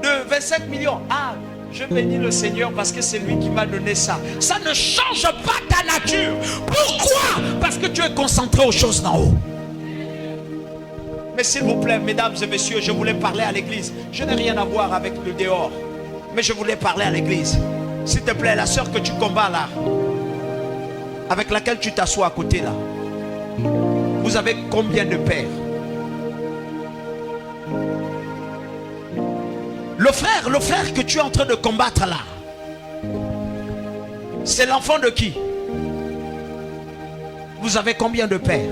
de 25 millions. Ah, je bénis le Seigneur parce que c'est lui qui m'a donné ça. Ça ne change pas ta nature. Pourquoi? Parce que tu es concentré aux choses d'en haut. Mais s'il vous plaît, mesdames et messieurs, je voulais parler à l'église. Je n'ai rien à voir avec le dehors. Mais je voulais parler à l'église. S'il te plaît, la soeur que tu combats là, avec laquelle tu t'assois à côté là, vous avez combien de pères? Le frère que tu es en train de combattre là, c'est l'enfant de qui? Vous avez combien de pères?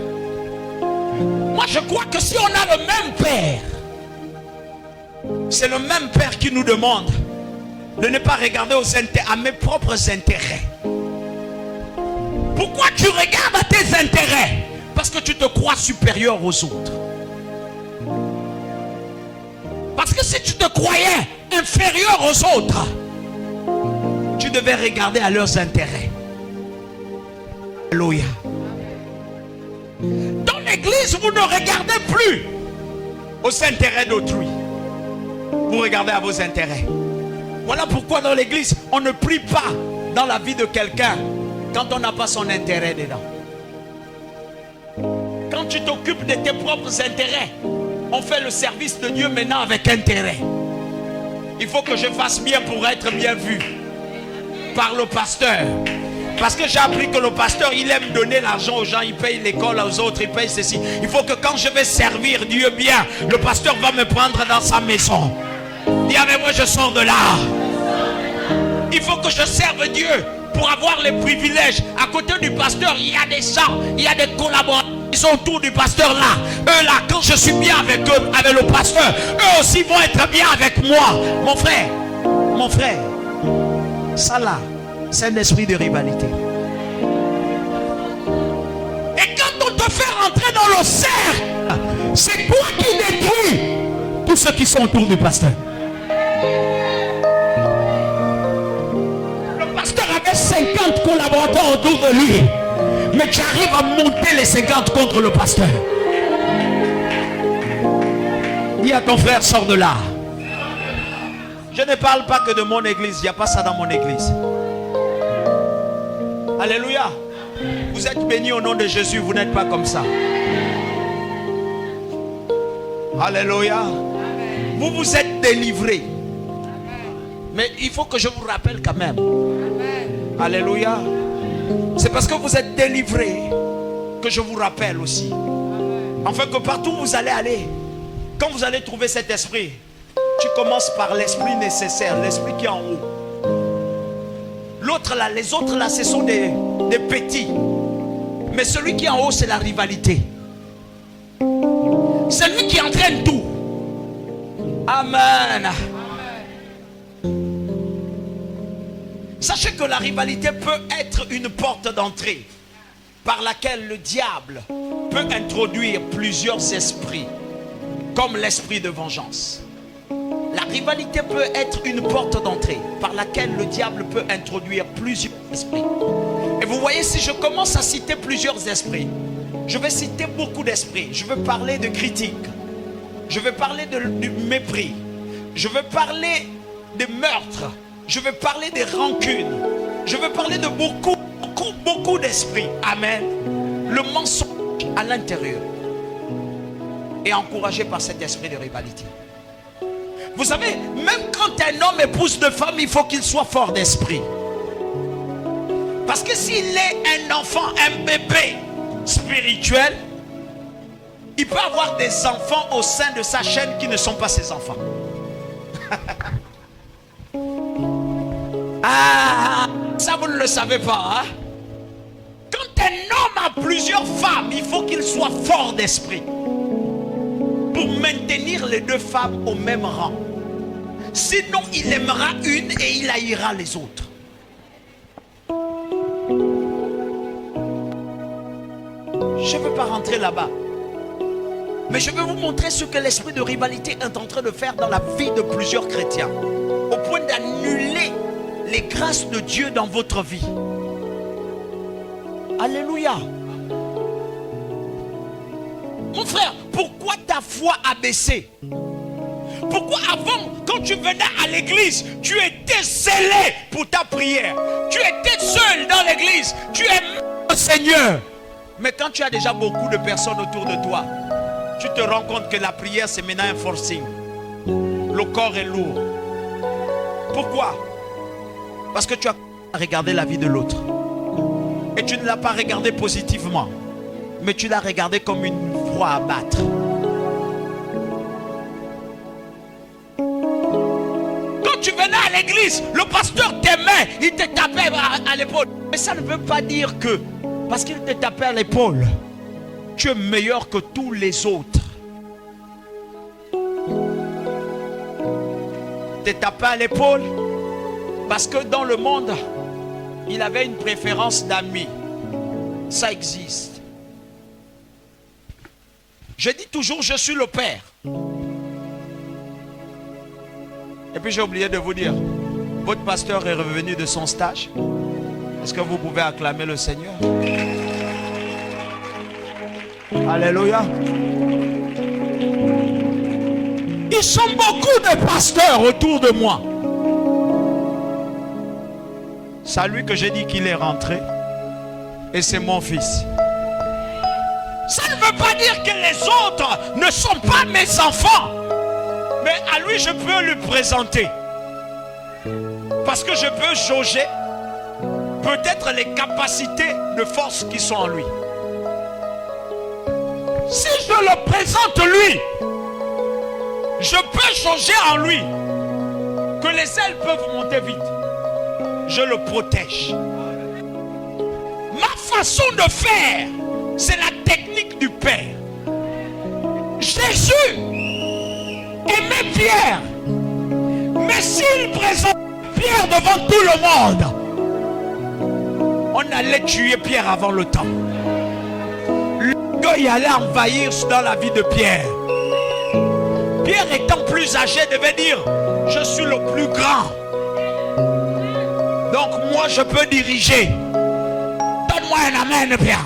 Moi je crois que si on a le même père, c'est le même père qui nous demande de ne pas regarder à mes propres intérêts. Pourquoi tu regardes à tes intérêts? Parce que tu te crois supérieur aux autres. Parce que si tu te croyais inférieur aux autres, tu devais regarder à leurs intérêts. Alléluia. Dans l'église, vous ne regardez plus aux intérêts d'autrui. Vous regardez à vos intérêts. Voilà pourquoi dans l'église, on ne prie pas dans la vie de quelqu'un quand on n'a pas son intérêt dedans. Quand tu t'occupes de tes propres intérêts, on fait le service de Dieu maintenant avec intérêt. Il faut que je fasse bien pour être bien vu par le pasteur. Parce que j'ai appris que le pasteur, il aime donner l'argent aux gens, il paye l'école aux autres, il paye ceci. Il faut que quand je vais servir Dieu bien, le pasteur va me prendre dans sa maison. Dis avec moi, je sors de là. Il faut que je serve Dieu pour avoir les privilèges. À côté du pasteur, il y a des gens, il y a des collaborateurs qui sont autour du pasteur là. Eux là, quand je suis bien avec eux, avec le pasteur, eux aussi vont être bien avec moi. Mon frère, ça là, c'est un esprit de rivalité. Et quand on te fait rentrer dans le cercle, c'est toi qui détruis tous ceux qui sont autour du pasteur. Le pasteur avait 50 collaborateurs autour de lui, mais tu arrives à monter les 50 contre le pasteur. Dis à ton frère, sors de là. Je ne parle pas que de mon église. Il n'y a pas ça dans mon église. Alléluia. Vous êtes bénis au nom de Jésus. Vous n'êtes pas comme ça. Alléluia. Vous vous êtes délivrés. Mais il faut que je vous rappelle quand même. Alléluia. C'est parce que vous êtes délivrés que je vous rappelle aussi. Afin que partout où vous allez aller, quand vous allez trouver cet esprit, tu commences par l'esprit nécessaire, l'esprit qui est en haut. L'autre là, les autres là, ce sont des petits. Mais celui qui est en haut, c'est la rivalité. C'est lui qui entraîne tout. Amen. Sachez que la rivalité peut être une porte d'entrée par laquelle le diable peut introduire plusieurs esprits, comme l'esprit de vengeance. La rivalité peut être une porte d'entrée par laquelle le diable peut introduire plusieurs esprits. Et vous voyez, si je commence à citer plusieurs esprits, je vais citer beaucoup d'esprits. Je vais parler de critique. Je vais parler du mépris. Je vais parler des meurtres. Je vais parler des rancunes. Je vais parler de beaucoup d'esprits. Amen. Le mensonge à l'intérieur est encouragé par cet esprit de rivalité. Vous savez, même quand un homme épouse de femme, il faut qu'il soit fort d'esprit. Parce que s'il est un enfant, un bébé spirituel, il peut avoir des enfants au sein de sa chaîne qui ne sont pas ses enfants. Ah, ça vous ne le savez pas, hein? Quand un homme a plusieurs femmes, il faut qu'il soit fort d'esprit pour maintenir les deux femmes au même rang. Sinon, il aimera une et il haïra les autres. Je ne veux pas rentrer là-bas. Mais je vais vous montrer ce que l'esprit de rivalité est en train de faire dans la vie de plusieurs chrétiens. Au point d'annuler les grâces de Dieu dans votre vie. Alléluia. Mon frère, pourquoi ta foi a baissé? Pourquoi avant, quand tu venais à l'église, tu étais zélé pour ta prière? Tu étais seul dans l'église. Tu aimais le Seigneur. Mais quand tu as déjà beaucoup de personnes autour de toi, tu te rends compte que la prière, c'est maintenant un forcing. Le corps est lourd. Pourquoi? Parce que tu as regardé la vie de l'autre. Et tu ne l'as pas regardé positivement. Mais tu l'as regardé comme une proie à battre. Quand tu venais à l'église, le pasteur t'aimait, il te tapait à l'épaule. Mais ça ne veut pas dire que, parce qu'il te tapait à l'épaule, tu es meilleur que tous les autres. Te tapait à l'épaule parce que dans le monde, il avait une préférence d'amis. Ça existe. Je dis toujours, je suis le Père. Et puis j'ai oublié de vous dire, votre pasteur est revenu de son stage. Est-ce que vous pouvez acclamer le Seigneur? Alléluia. Ils sont beaucoup de pasteurs autour de moi. C'est à lui que j'ai dit qu'il est rentré. Et c'est mon fils. Ça ne veut pas dire que les autres ne sont pas mes enfants. Mais à lui, je peux lui présenter. Parce que je peux jauger peut-être les capacités de force qui sont en lui. Si je le présente lui, je peux jauger en lui que les ailes peuvent monter vite. Je le protège. Ma façon de faire, c'est la technique du Père. Jésus aimait Pierre. Mais s'il présente Pierre devant tout le monde, on allait tuer Pierre avant le temps. L'orgueil allait envahir dans la vie de Pierre. Pierre étant plus âgé devait dire, je suis le plus grand. Donc moi je peux diriger. Donne-moi un amen, Pierre.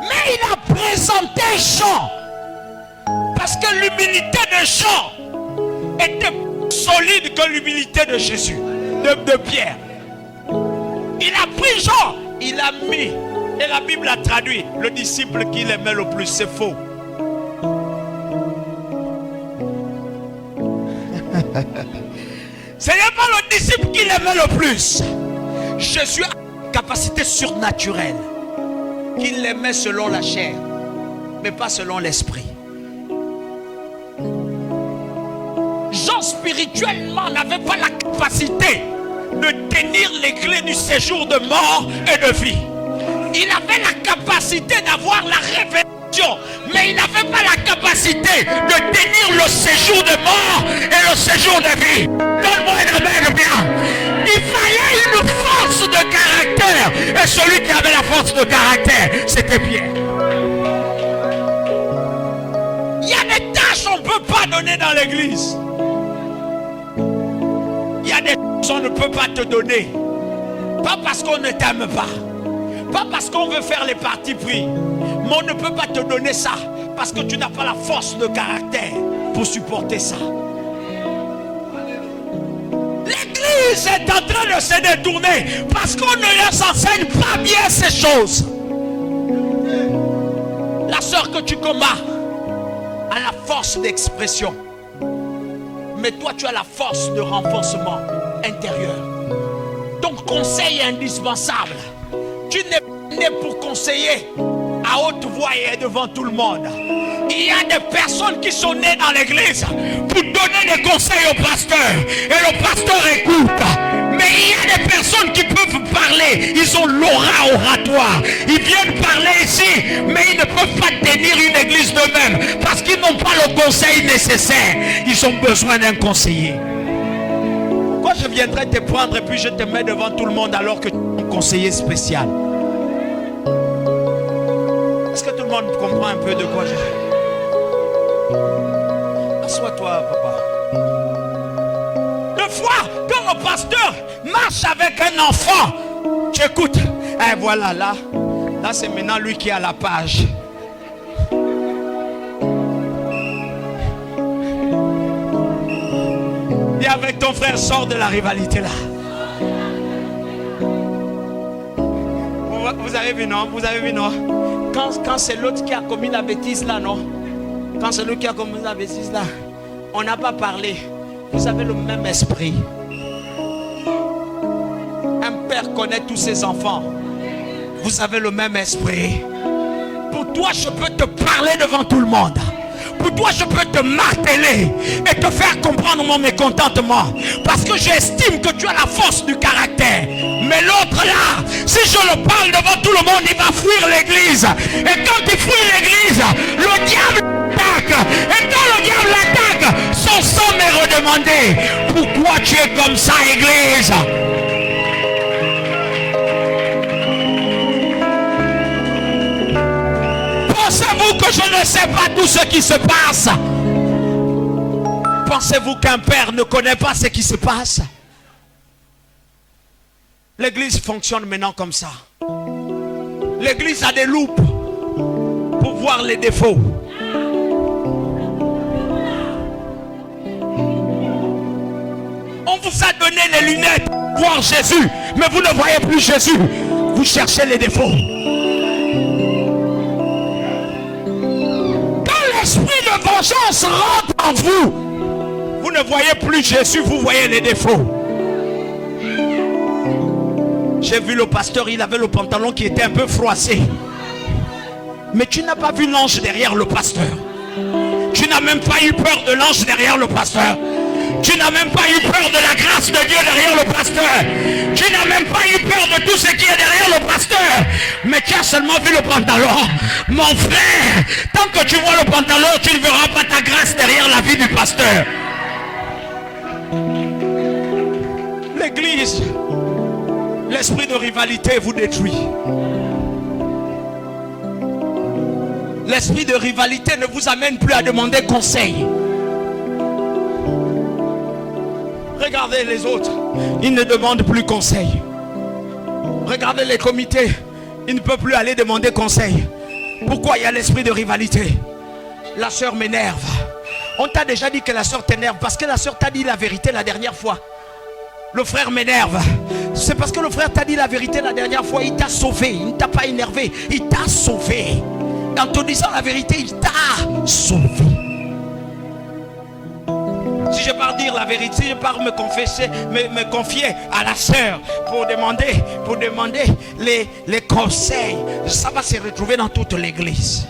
Mais il a présenté Jean. Parce que l'humilité de Jean était plus solide que l'humilité de Jésus, de Pierre. Il a pris Jean, il a mis, et la Bible a traduit, le disciple qu'il aimait le plus, c'est faux. Ce n'est pas le disciple qu'il aimait le plus. Jésus a une capacité surnaturelle, qu'il l'aimait selon la chair, mais pas selon l'esprit. Jean spirituellement n'avait pas la capacité de tenir les clés du séjour de mort et de vie. Il avait la capacité d'avoir la révélation, mais il n'avait pas la capacité de tenir le séjour de mort et le séjour de vie. Donne-moi un amen bien. Il fallait une force de caractère, et celui qui avait la force de caractère, c'était Pierre. Il y a des tâches qu'on ne peut pas donner dans l'église. Il y a des choses qu'on ne peut pas te donner. Pas parce qu'on ne t'aime pas. Pas parce qu'on veut faire les parties pris. Mais on ne peut pas te donner ça. Parce que tu n'as pas la force de caractère pour supporter ça. L'église est en train de se détourner. Parce qu'on ne leur enseigne pas bien ces choses. La sœur que tu combats a la force d'expression. Mais toi tu as la force de renforcement intérieur. Ton conseil est indispensable. Tu n'es pas né pour conseiller à haute voix et devant tout le monde. Il y a des personnes qui sont nées dans l'église pour donner des conseils au pasteur. Et le pasteur écoute. Mais il y a des personnes qui peuvent parler. Ils ont l'aura oratoire. Ils viennent parler ici, mais ils ne peuvent pas tenir une église d'eux-mêmes. Parce qu'ils n'ont pas le conseil nécessaire. Ils ont besoin d'un conseiller. Pourquoi je viendrais te prendre et puis je te mets devant tout le monde alors que tu es un conseiller spécial? Est-ce que tout le monde comprend un peu de quoi je... Assois-toi, papa. Deux fois, quand le pasteur marche avec un enfant, tu écoutes. Eh voilà, là c'est maintenant lui qui a la page. Et avec ton frère, sors de la rivalité là. Vous avez vu, non? Vous avez vu, non? Quand c'est l'autre qui a commis la bêtise là, non? Quand c'est l'autre qui a commis la bêtise là, on n'a pas parlé. Vous avez le même esprit. Un père connaît tous ses enfants. Vous avez le même esprit. Pour toi, je peux te parler devant tout le monde. Pour toi, je peux te marteler et te faire comprendre mon mécontentement. Parce que j'estime que tu as la force du caractère. Mais l'autre là, si je le parle devant tout le monde, il va fuir l'église. Et quand il fuit l'église, le diable l'attaque. Et quand le diable l'attaque, son sang m'est redemandé. Pourquoi tu es comme ça, église? Pensez-vous que je ne sais pas tout ce qui se passe? Pensez-vous qu'un père ne connaît pas ce qui se passe? L'église fonctionne maintenant comme ça. L'église a des loupes pour voir les défauts. On vous a donné les lunettes pour voir Jésus, mais vous ne voyez plus Jésus. Vous cherchez les défauts. L'esprit de vengeance rentre en vous. Vous ne voyez plus Jésus, vous voyez les défauts. J'ai vu le pasteur, il avait le pantalon qui était un peu froissé. Mais tu n'as pas vu l'ange derrière le pasteur. Tu n'as même pas eu peur de l'ange derrière le pasteur. Tu n'as même pas eu peur de la grâce de Dieu derrière le pasteur. Tu n'as même pas eu peur de tout ce qui est derrière le pasteur. Mais tu as seulement vu le pantalon. Mon frère, tant que tu vois le pantalon, tu ne verras pas ta grâce derrière la vie du pasteur. L'église, l'esprit de rivalité vous détruit. L'esprit de rivalité ne vous amène plus à demander conseil. Regardez les autres, ils ne demandent plus conseil. Regardez les comités, ils ne peuvent plus aller demander conseil. Pourquoi il y a l'esprit de rivalité? La sœur m'énerve. On t'a déjà dit que la sœur t'énerve parce que la sœur t'a dit la vérité la dernière fois. Le frère m'énerve. C'est parce que le frère t'a dit la vérité la dernière fois. Il t'a sauvé, il ne t'a pas énervé. Il t'a sauvé. En te disant la vérité, il t'a sauvé. Si je pars dire la vérité, si je pars me confesser, me confier à la sœur pour demander les conseils, ça va se retrouver dans toute l'église.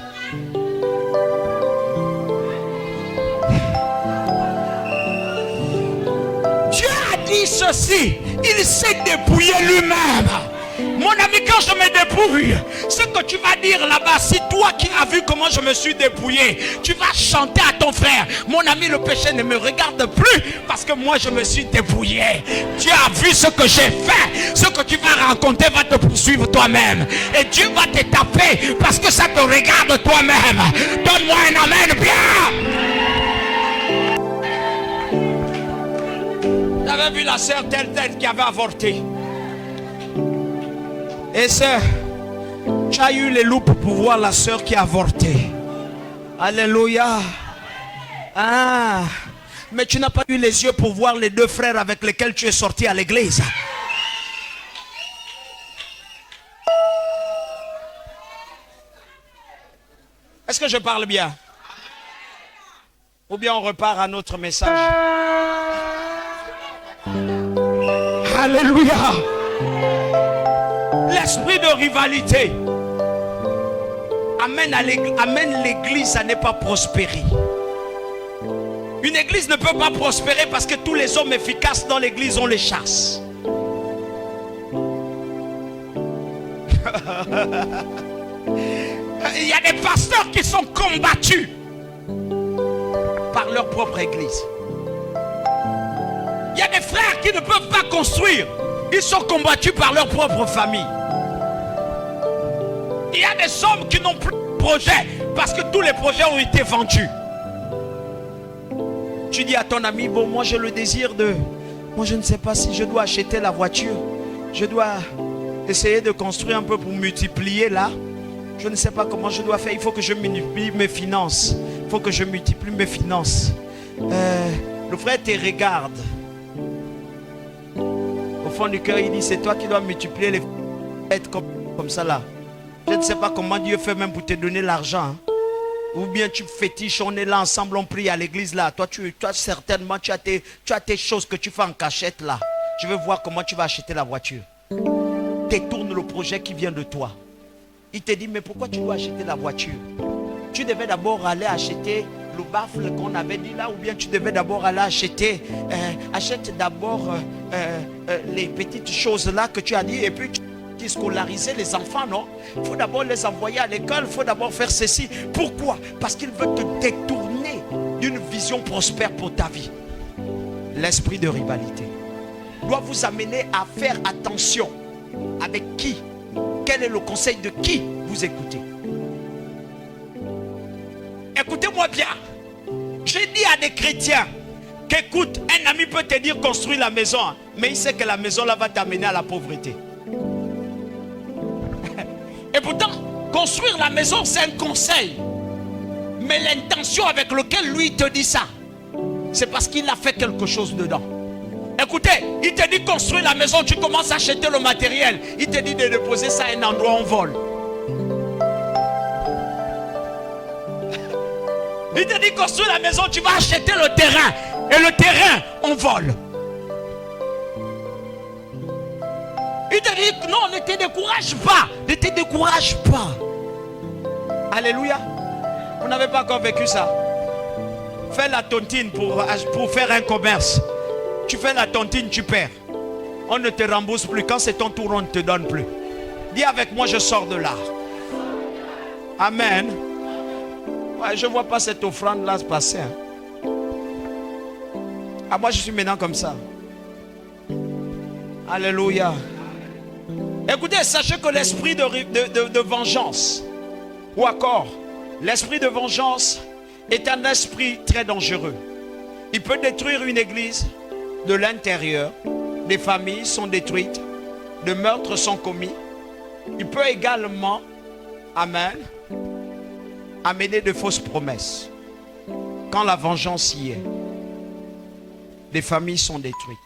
Dieu a dit ceci, il s'est dépouillé lui-même. Mon ami, quand je me dépouille, ce que tu vas dire là-bas, si toi qui as vu comment je me suis dépouillé, tu vas chanter à ton frère. Mon ami, le péché ne me regarde plus parce que moi je me suis dépouillé. Tu as vu ce que j'ai fait. Ce que tu vas raconter va te poursuivre toi-même. Et Dieu va te taper parce que ça te regarde toi-même. Donne-moi un amen bien. J'avais vu la sœur telle qui avait avorté. Et sœur, tu as eu les loupes pour voir la sœur qui a avorté. Alléluia. Ah, mais tu n'as pas eu les yeux pour voir les deux frères avec lesquels tu es sorti à l'église. Est-ce que je parle bien? Ou bien on repart à notre message? Alléluia. L'esprit de rivalité amène l'église à ne pas prospérer. Une église ne peut pas prospérer parce que tous les hommes efficaces dans l'église, on les chasse. Il y a des pasteurs qui sont combattus par leur propre église. Il y a des frères qui ne peuvent pas construire. Ils sont combattus par leur propre famille. Il y a des hommes qui n'ont plus de projet parce que tous les projets ont été vendus. Tu dis à ton ami, bon, moi j'ai le désir de... Moi je ne sais pas si je dois acheter la voiture. Je dois essayer de construire un peu pour multiplier là. Je ne sais pas comment je dois faire. Il faut que je multiplie mes finances. Il faut que je multiplie mes finances. Le frère te regarde. Au fond du cœur, il dit, c'est toi qui dois multiplier les fêtes comme ça là. Je ne sais pas comment Dieu fait même pour te donner l'argent. Hein. Ou bien tu fétiches, on est là ensemble, on prie à l'église là. Toi certainement, tu as tes choses que tu fais en cachette là. Je veux voir comment tu vas acheter la voiture. Détourne le projet qui vient de toi. Il te dit, mais pourquoi tu dois acheter la voiture? Tu devais d'abord aller acheter le baffle qu'on avait dit là, ou bien tu devais d'abord aller acheter, achète d'abord les petites choses là que tu as dit, et puis tu scolariser les enfants, non? Il faut d'abord les envoyer à l'école, il faut d'abord faire ceci. Pourquoi? Parce qu'il veut te détourner d'une vision prospère pour ta vie. L'esprit de rivalité doit vous amener à faire attention avec qui, quel est le conseil de qui vous écoutez. Écoutez-moi bien. J'ai dit à des chrétiens qu'écoute, un ami peut te dire construis la maison, mais il sait que la maison là va t'amener à la pauvreté. Et pourtant, construire la maison c'est un conseil. Mais l'intention avec laquelle lui te dit ça, c'est parce qu'il a fait quelque chose dedans. Écoutez, il te dit construire la maison, tu commences à acheter le matériel. Il te dit de déposer ça à un endroit où on vole. Il te dit construire la maison, tu vas acheter le terrain. Et le terrain, on vole. Il te dit non, ne te décourage pas. Ne te décourage pas. Alléluia. Vous n'avez pas encore vécu ça. Fais la tontine pour faire un commerce. Tu fais la tontine, tu perds. On ne te rembourse plus. Quand c'est ton tour, on ne te donne plus. Dis avec moi, je sors de là. Amen. Ouais, je ne vois pas cette offrande-là se passer. Hein. Ah, moi, je suis maintenant comme ça. Alléluia. Écoutez, sachez que l'esprit de vengeance, ou encore, l'esprit de vengeance est un esprit très dangereux. Il peut détruire une église de l'intérieur. Des familles sont détruites. De meurtres sont commis. Il peut également, amen, amener de fausses promesses. Quand la vengeance y est, des familles sont détruites.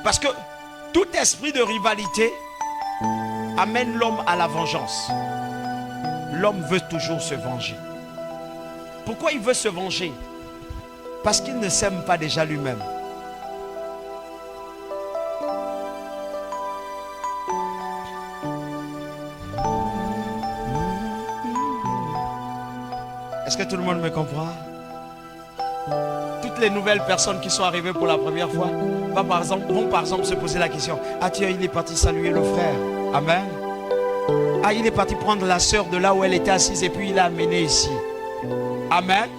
Parce que tout esprit de rivalité amène l'homme à la vengeance. L'homme veut toujours se venger. Pourquoi il veut se venger? Parce qu'il ne s'aime pas déjà lui-même. Est-ce que tout le monde me comprend? Toutes les nouvelles personnes qui sont arrivées pour la première fois vont par exemple se poser la question: ah tiens, il est parti saluer le frère. Amen. Ah, il est parti prendre la sœur de là où elle était assise et puis il l'a amenée ici. Amen.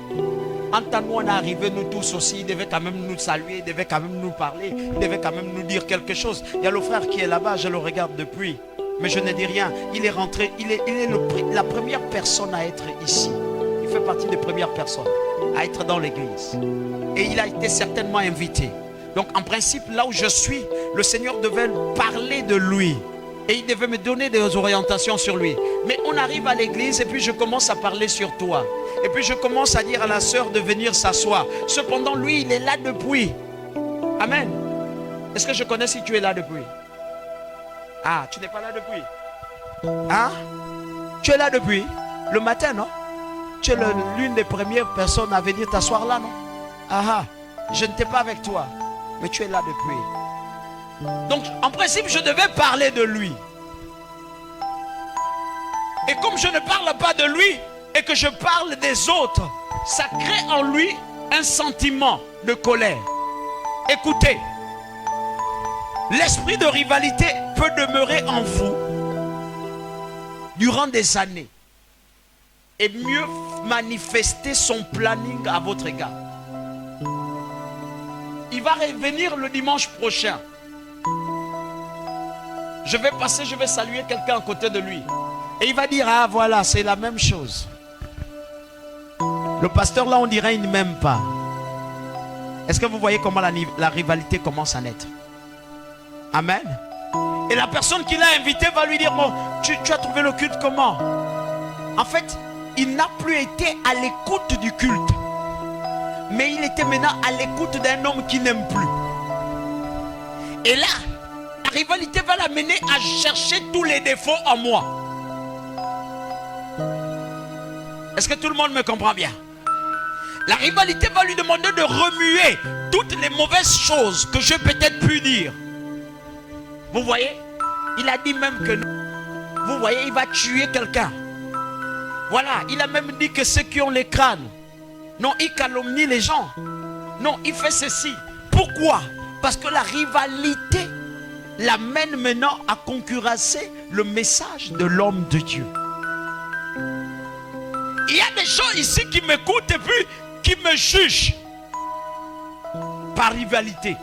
En tant que nous on est arrivés, nous tous aussi, il devait quand même nous saluer, il devait quand même nous parler, il devait quand même nous dire quelque chose. Il y a le frère qui est là-bas, je le regarde depuis, mais je ne dis rien. Il est rentré, il est la première personne à être ici. Il fait partie des premières personnes à être dans l'église. Et il a été certainement invité. Donc en principe, là où je suis, le Seigneur devait parler de lui. Et il devait me donner des orientations sur lui. Mais on arrive à l'église et puis je commence à parler sur toi. Et puis je commence à dire à la sœur de venir s'asseoir. Cependant, lui, il est là depuis. Amen. Est-ce que je connais si tu es là depuis? Ah, tu n'es pas là depuis? Hein? Tu es là depuis? Le matin, non? Tu es l'une des premières personnes à venir t'asseoir là, non? Ah, je ne t'ai pas avec toi. Mais tu es là depuis. Donc, en principe, je devais parler de lui. Et comme je ne parle pas de lui et que je parle des autres, ça crée en lui un sentiment de colère. Écoutez, l'esprit de rivalité peut demeurer en vous durant des années et mieux manifester son planning à votre égard. Il va revenir le dimanche prochain. Je vais passer, je vais saluer quelqu'un à côté de lui. Et il va dire: ah voilà, c'est la même chose. Le pasteur là, on dirait il ne m'aime pas. Est-ce que vous voyez comment la rivalité commence à naître? Amen. Et la personne qui l'a invité va lui dire: bon, tu as trouvé le culte comment? En fait, il n'a plus été à l'écoute du culte. Mais il était maintenant à l'écoute d'un homme qui n'aime plus. Et là, la rivalité va l'amener à chercher tous les défauts en moi. Est-ce que tout le monde me comprend bien? La rivalité va lui demander de remuer toutes les mauvaises choses que je peut-être pu dire. Vous voyez? Il a dit même que, vous voyez, il va tuer quelqu'un. Voilà, il a même dit que ceux qui ont les crânes, non, il calomnie les gens. Non, il fait ceci. Pourquoi? Parce que la rivalité l'amène maintenant à concurrencer le message de l'homme de Dieu. Il y a des gens ici qui m'écoutent et puis qui me jugent par rivalité.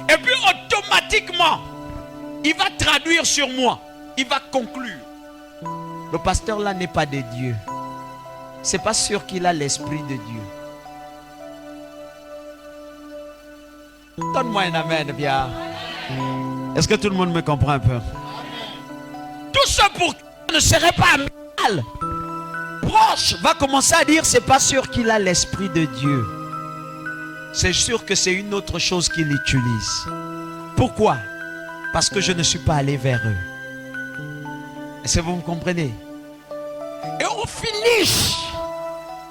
Et puis automatiquement, il va traduire sur moi. Il va conclure: le pasteur là n'est pas de Dieu. C'est pas sûr qu'il a l'esprit de Dieu. Donne-moi un amen, bien. Est-ce que tout le monde me comprend un peu? Tout ça pour qu'il ne serait pas mal. Proche va commencer à dire: c'est pas sûr qu'il a l'esprit de Dieu. C'est sûr que c'est une autre chose qu'il utilise. Pourquoi? Parce que je ne suis pas allé vers eux. Est-ce que vous me comprenez? Et au finish,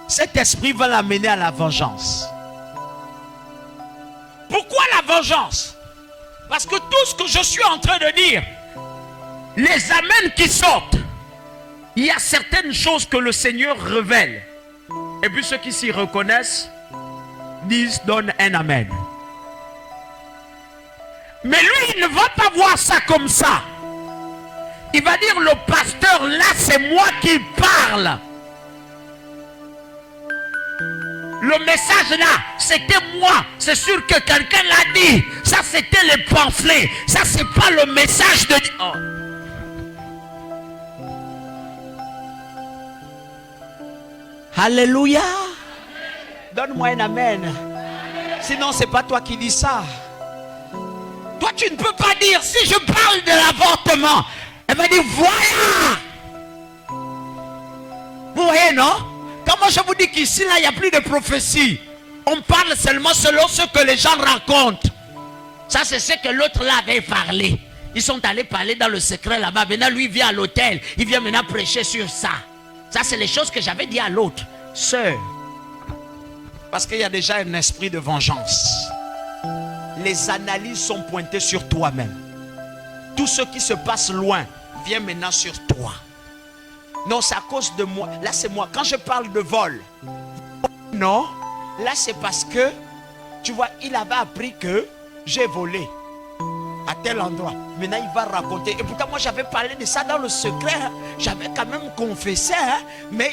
cet esprit va l'amener à la vengeance. Pourquoi la vengeance? Parce que tout ce que je suis en train de dire, les amens qui sortent, il y a certaines choses que le Seigneur révèle. Et puis ceux qui s'y reconnaissent donnent un amen. Mais lui, il ne va pas voir ça comme ça. Il va dire, le pasteur, là, c'est moi qui parle. Le message là, c'était moi. C'est sûr que quelqu'un l'a dit. Ça, c'était les pamphlets. Ça, c'est pas le message de Dieu. Oh. Alléluia. Donne-moi un amen. Sinon, c'est pas toi qui dis ça. Toi, tu ne peux pas dire, si je parle de l'avortement, elle va dire, voilà. Vous voyez, non? Quand moi je vous dis qu'ici, là, il n'y a plus de prophétie. On parle seulement selon ce que les gens racontent. Ça, c'est ce que l'autre là avait parlé. Ils sont allés parler dans le secret là-bas. Maintenant, lui, il vient à l'hôtel. Il vient maintenant prêcher sur ça. Ça, c'est les choses que j'avais dit à l'autre. Sœur. Parce qu'il y a déjà un esprit de vengeance. Les analyses sont pointées sur toi-même. Tout ce qui se passe loin vient maintenant sur toi. Non, c'est à cause de moi. Là, c'est moi. Quand je parle de vol, non, là, c'est parce que, tu vois, il avait appris que j'ai volé à tel endroit. Maintenant, il va raconter. Et pourtant, moi, j'avais parlé de ça dans le secret. Hein. J'avais quand même confessé. Hein. Mais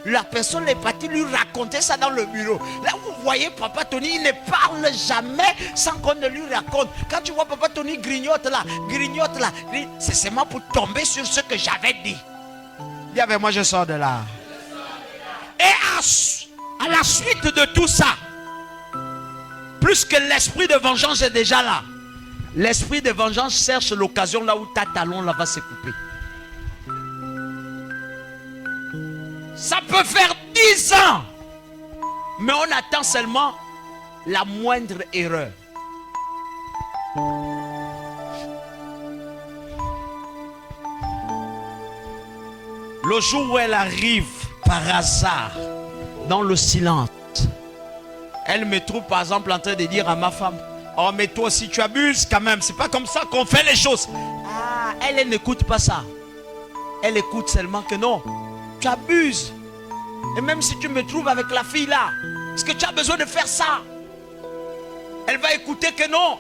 la personne est partie lui raconter ça dans le bureau. Là, vous voyez, Papa Tony, il ne parle jamais sans qu'on ne lui raconte. Quand tu vois Papa Tony grignote là, c'est seulement pour tomber sur ce que j'avais dit. Dis avec moi, je sors de là. Et à la suite de tout ça, plus que l'esprit de vengeance est déjà là, l'esprit de vengeance cherche l'occasion là où ta talon là va se couper. Ça peut faire 10 ans, mais on attend seulement la moindre erreur. Le jour où elle arrive par hasard dans le silence, elle me trouve par exemple en train de dire à ma femme, oh mais toi aussi tu abuses quand même, c'est pas comme ça qu'on fait les choses. Ah, elle n'écoute pas ça. Elle écoute seulement que non, tu abuses. Et même si tu me trouves avec la fille là, est-ce que tu as besoin de faire ça? Elle va écouter que non,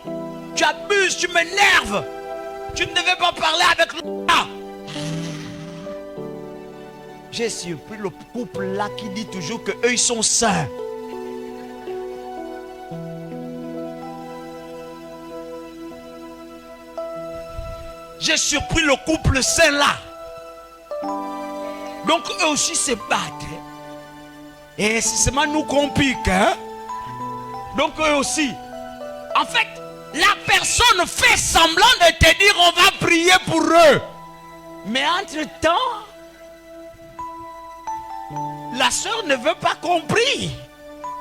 tu abuses, tu m'énerves. Tu ne devais pas parler avec là. J'ai surpris le couple là qui dit toujours que eux ils sont saints. J'ai surpris le couple saint là. Donc eux aussi se battent. Et c'est seulement nous qu'on pique. Hein? Donc eux aussi. En fait, la personne fait semblant de te dire on va prier pour eux. Mais entre-temps, la sœur ne veut pas comprendre.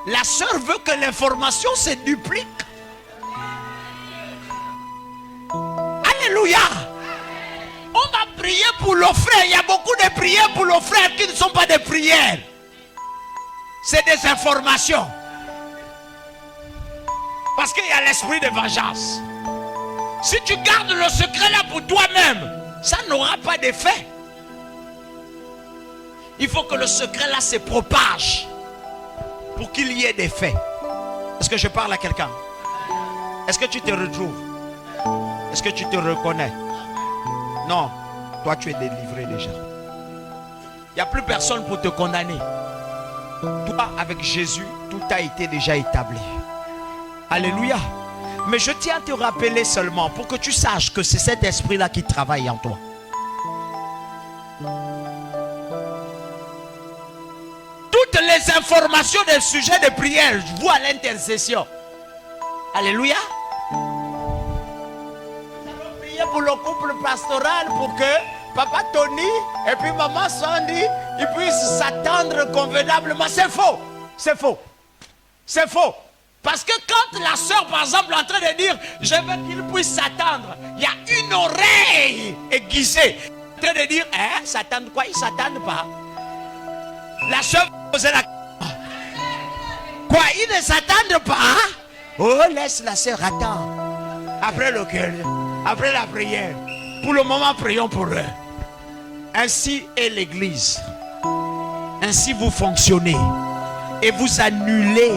La sœur veut que l'information se duplique. Alléluia. On va prier pour le frère. Il y a beaucoup de prières pour le frère qui ne sont pas des prières. C'est des informations. Parce qu'il y a l'esprit de vengeance. Si tu gardes le secret là pour toi-même, ça n'aura pas d'effet. Il faut que le secret là se propage pour qu'il y ait des faits. Est-ce que je parle à quelqu'un? Est-ce que tu te retrouves? Est-ce que tu te reconnais? Non, toi tu es délivré déjà. Il n'y a plus personne pour te condamner. Toi avec Jésus, tout a été déjà établi. Alléluia. Mais je tiens à te rappeler seulement pour que tu saches que c'est cet esprit là qui travaille en toi. Toutes les informations des sujets de prière, je vois l'intercession. Alléluia. Nous allons prier pour le couple pastoral pour que Papa Tony et puis Maman Sandy ils puissent s'attendre convenablement. C'est faux. C'est faux. C'est faux. Parce que quand la soeur, par exemple, est en train de dire je veux qu'il puisse s'attendre, il y a une oreille aiguisée en train de dire hein, s'attendre quoi? Ils ne s'attendent pas. La soeur posait la question. Quoi? Ils ne s'attendent pas? Oh, laisse la soeur attendre. Après le cœur, après la prière. Pour le moment, prions pour eux. Ainsi est l'église. Ainsi vous fonctionnez. et vous annulez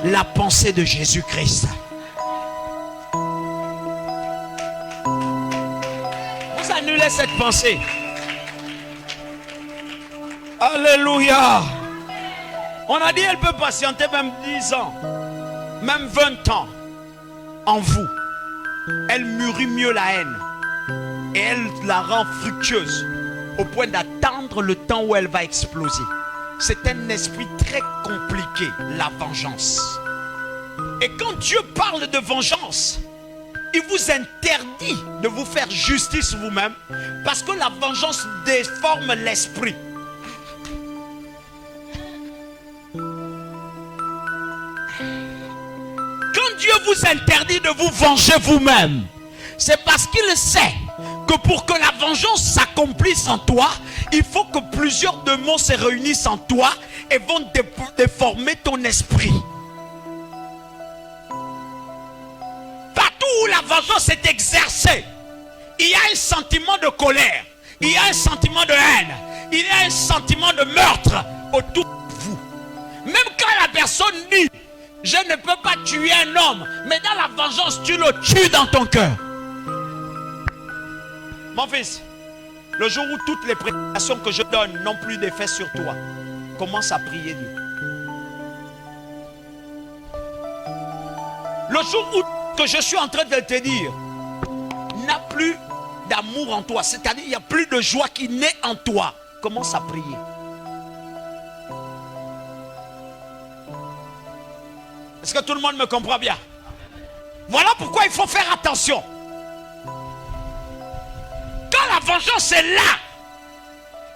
la pensée de Jésus-Christ. Vous annulez cette pensée. Alléluia. On a dit elle peut patienter même 10 ans, même 20 ans en vous. Elle mûrit mieux la haine et elle la rend fructueuse au point d'attendre le temps où elle va exploser. C'est un esprit très compliqué, la vengeance. Et quand Dieu parle de vengeance, il vous interdit de vous faire justice vous-même parce que la vengeance déforme l'esprit. Quand Dieu vous interdit de vous venger vous-même, c'est parce qu'il sait que pour que la vengeance s'accomplisse en toi, il faut que plusieurs démons se réunissent en toi et vont déformer ton esprit. Partout où la vengeance est exercée, il y a un sentiment de colère, il y a un sentiment de haine, il y a un sentiment de meurtre autour de vous. Même quand la personne dit « Je ne peux pas tuer un homme », mais dans la vengeance, tu le tues dans ton cœur. Mon fils, le jour où toutes les prédications que je donne n'ont plus d'effet sur toi, commence à prier Dieu. Le jour où que je suis en train de te dire n'a plus d'amour en toi, c'est-à-dire il n'y a plus de joie qui naît en toi, commence à prier. Est-ce que tout le monde me comprend bien? Voilà pourquoi il faut faire attention. Quand la vengeance est là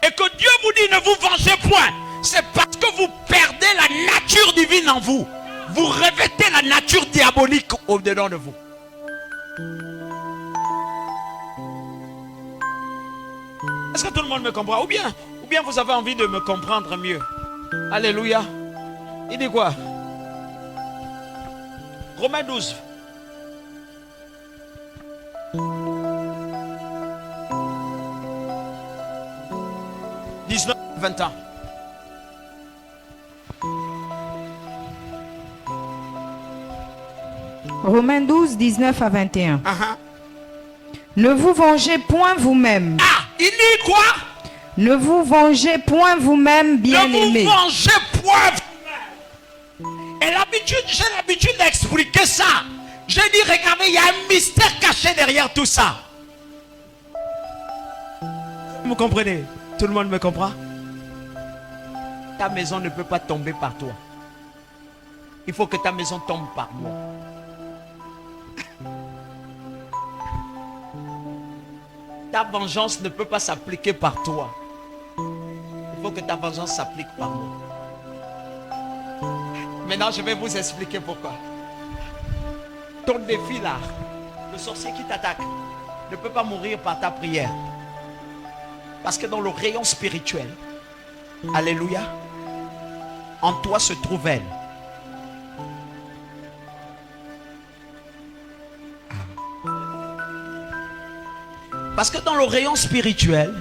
et que Dieu vous dit ne vous vengez point, c'est parce que vous perdez la nature divine en vous. Vous revêtez la nature diabolique au-dedans de vous. Est-ce que tout le monde me comprend? Ou bien vous avez envie de me comprendre mieux? Alléluia. Il dit quoi? Romains 12. « 19, 21. Romains 12, 19 à 21. Uh-huh. Ne vous vengez point vous-même. Ah, il dit quoi? Ne vous vengez point vous-même, bien-aimés. Ne vous vengez point vous-même. Et j'ai l'habitude d'expliquer ça. J'ai dit, regardez, il y a un mystère caché derrière tout ça. Vous comprenez? Tout le monde me comprend? Ta maison ne peut pas tomber par toi. Il faut que ta maison tombe par moi. Ta vengeance ne peut pas s'appliquer par toi. Il faut que ta vengeance s'applique par moi. Maintenant, je vais vous expliquer pourquoi. Ton défi là, le sorcier qui t'attaque, ne peut pas mourir par ta prière. Parce que dans le rayon spirituel, alléluia, en toi se trouve elle. Parce que dans le rayon spirituel,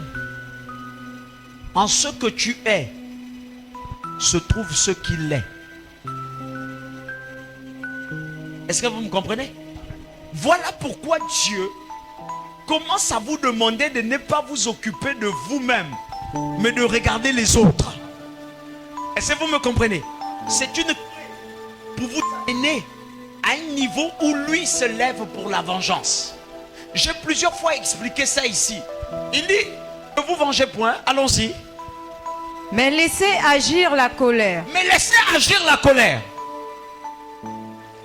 en ce que tu es, se trouve ce qu'il est. Est-ce que vous me comprenez? Voilà pourquoi Dieu commence à vous demander de ne pas vous occuper de vous-même, mais de regarder les autres. Est-ce que vous me comprenez? C'est une pour vous amener à un niveau où lui se lève pour la vengeance. J'ai plusieurs fois expliqué ça ici. Il dit, ne vous vengez point, allons-y. Mais laissez agir la colère. Mais laissez agir la colère.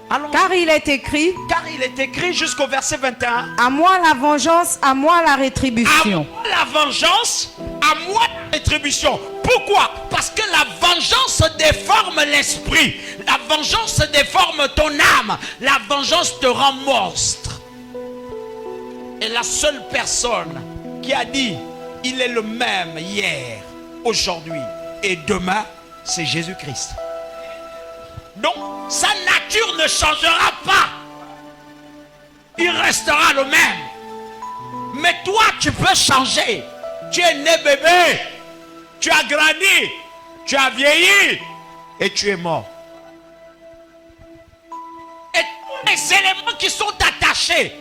Allons-y. Car il est écrit, jusqu'au verset 21. à moi la vengeance, à moi la rétribution. À moi la vengeance, à moi la rétribution. Pourquoi? Parce que la vengeance déforme l'esprit. La vengeance déforme ton âme. La vengeance te rend monstre. Et la seule personne qui a dit il est le même hier, aujourd'hui et demain, c'est Jésus-Christ. Donc sa nature ne changera pas. Il restera le même. Mais toi tu peux changer. Tu es né bébé. Tu as grandi. Tu as vieilli. et tu es mort. Et tous les éléments qui sont attachés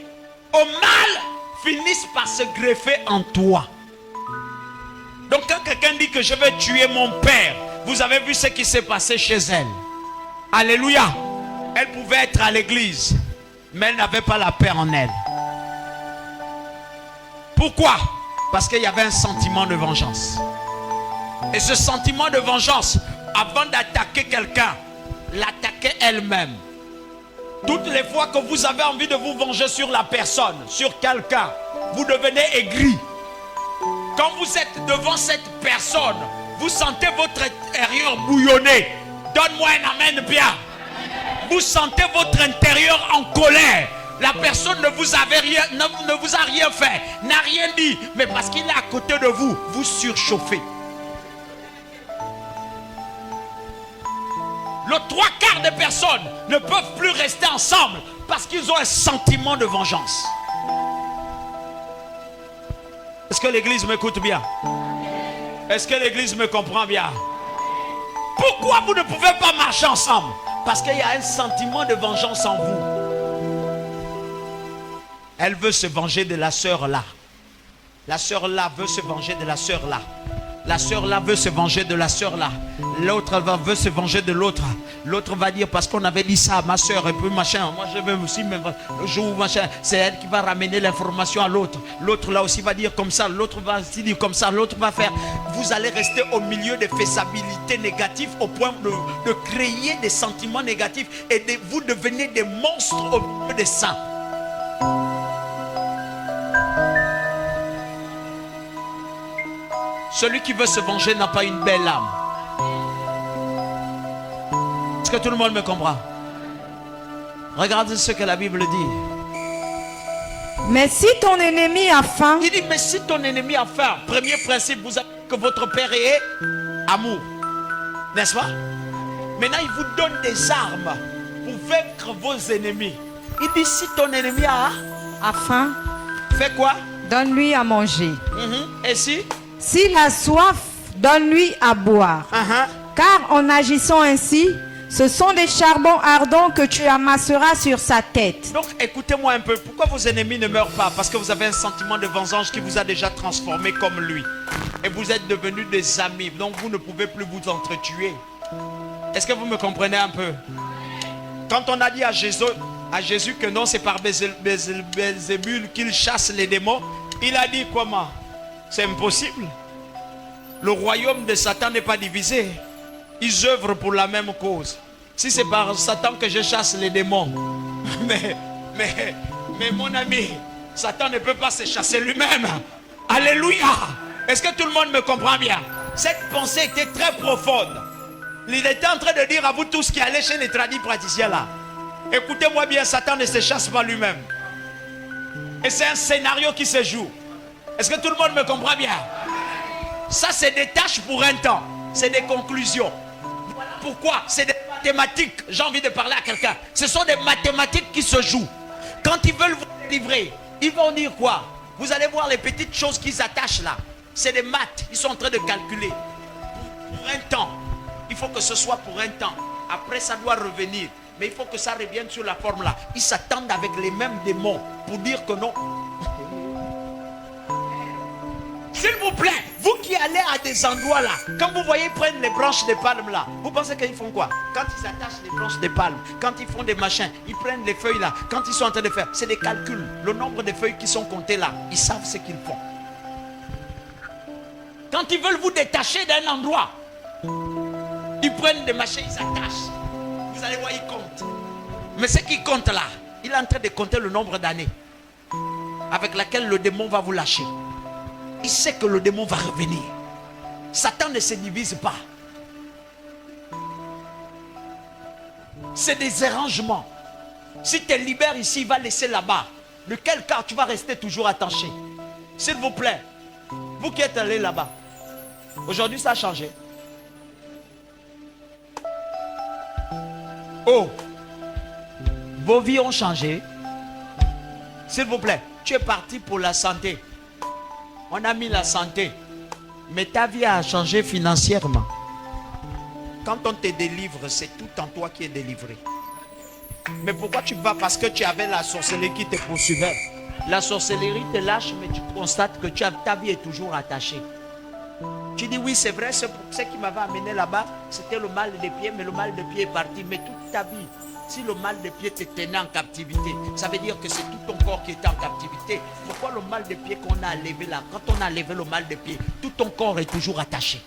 au mal finissent par se greffer en toi. Donc quand quelqu'un dit que je vais tuer mon père, vous avez vu ce qui s'est passé chez elle. Alléluia. Elle pouvait être à l'église, mais elle n'avait pas la paix en elle. Pourquoi? Parce qu'il y avait un sentiment de vengeance. Et ce sentiment de vengeance, avant d'attaquer quelqu'un, l'attaquait elle-même. Toutes les fois que vous avez envie de vous venger sur la personne, sur quelqu'un, vous devenez aigri. Quand vous êtes devant cette personne, vous sentez votre intérieur bouillonner. Donne-moi un amen bien. Vous sentez votre intérieur en colère. La personne ne vous a rien fait, n'a rien dit. Mais parce qu'il est à côté de vous, vous surchauffez. Le 3/4 des personnes ne peuvent plus rester ensemble parce qu'ils ont un sentiment de vengeance. Est-ce que l'église m'écoute bien? Est-ce que l'église me comprend bien? Pourquoi vous ne pouvez pas marcher ensemble? Parce qu'il y a un sentiment de vengeance en vous. Elle veut se venger de la sœur là. La sœur là veut se venger de la sœur là. La sœur là veut se venger de la sœur là. L'autre veut se venger de l'autre. L'autre va dire parce qu'on avait dit ça à ma sœur et puis machin. Moi je vais aussi me jour machin. C'est elle qui va ramener l'information à l'autre. L'autre là aussi va dire comme ça. L'autre va aussi dire comme ça. L'autre va faire. Vous allez rester au milieu des faisabilités négatives au point de créer des sentiments négatifs et vous devenez des monstres au milieu des saints. Celui qui veut se venger n'a pas une belle âme. Est-ce que tout le monde me comprend? Regardez ce que la Bible dit. Mais si ton ennemi a faim, Il dit, mais si ton ennemi a faim, premier principe, vous savez que votre Père est amour. N'est-ce pas? Maintenant, il vous donne des armes pour vaincre vos ennemis. Il dit, si ton ennemi a faim, fait quoi? donne-lui à manger. Et si? S'il a soif, donne-lui à boire. Car en agissant ainsi, ce sont des charbons ardents que tu amasseras sur sa tête. Donc écoutez-moi un peu. Pourquoi vos ennemis ne meurent pas? Parce que vous avez un sentiment de vengeance qui vous a déjà transformé comme lui. Et vous êtes devenus des amis. Donc vous ne pouvez plus vous entretuer. Est-ce que vous me comprenez un peu? Quand on a dit à Jésus que non, c'est par Belzébul qu'il chasse les démons, il a dit comment? C'est impossible. Le royaume de Satan n'est pas divisé. Ils œuvrent pour la même cause. Si c'est par Satan que je chasse les démons, mais mon ami, Satan ne peut pas se chasser lui-même. Alléluia. Est-ce que tout le monde me comprend bien? Cette pensée était très profonde. Il était en train de dire à vous tous qui allez chez les tradis praticiens là, écoutez-moi bien, Satan ne se chasse pas lui-même. Et c'est un scénario qui se joue. Est-ce que tout le monde me comprend bien? Ça, c'est des tâches pour un temps. C'est des conclusions. Voilà pourquoi c'est des mathématiques. J'ai envie de parler à quelqu'un. Ce sont des mathématiques qui se jouent. Quand ils veulent vous livrer, ils vont dire quoi? Vous allez voir les petites choses qu'ils attachent là. C'est des maths. Ils sont en train de calculer. Pour un temps. Il faut que ce soit pour un temps. Après, ça doit revenir. Mais il faut que ça revienne sur la forme là. Ils s'attendent avec les mêmes démons pour dire que non. S'il vous plaît, vous qui allez à des endroits là, quand vous voyez prendre les branches de palmes là, vous pensez qu'ils font quoi? Quand ils attachent les branches de palmes, quand ils font des machins, ils prennent les feuilles là, quand ils sont en train de faire, c'est des calculs. Le nombre de feuilles qui sont comptées là, ils savent ce qu'ils font. Quand ils veulent vous détacher d'un endroit, ils prennent des machins, ils attachent. Vous allez voir, ils comptent. Mais ce qui compte là, il est en train de compter le nombre d'années avec laquelle le démon va vous lâcher. Il sait que le démon va revenir. Satan ne se divise pas. C'est des arrangements. Si tu es libère ici, il va laisser là-bas. De quel cas tu vas rester toujours attaché? S'il vous plaît, vous qui êtes allés là-bas, aujourd'hui ça a changé. Oh, vos vies ont changé. S'il vous plaît, tu es parti pour la santé. On a mis la santé. Mais ta vie a changé financièrement. quand on te délivre, c'est tout en toi qui est délivré. Mais pourquoi tu vas? Parce que tu avais la sorcellerie qui te poursuivait. La sorcellerie te lâche, mais tu constates que ta vie est toujours attachée. Tu dis oui, c'est vrai, c'est pour ce qui m'avait amené là-bas, c'était le mal des pieds, mais le mal des pieds est parti. Mais toute ta vie, si le mal des pieds te tenait en captivité, ça veut dire que c'est tout ton corps qui était en captivité. Pourquoi le mal des pieds qu'on a levé là? Quand on a levé le mal des pieds, tout ton corps est toujours attaché.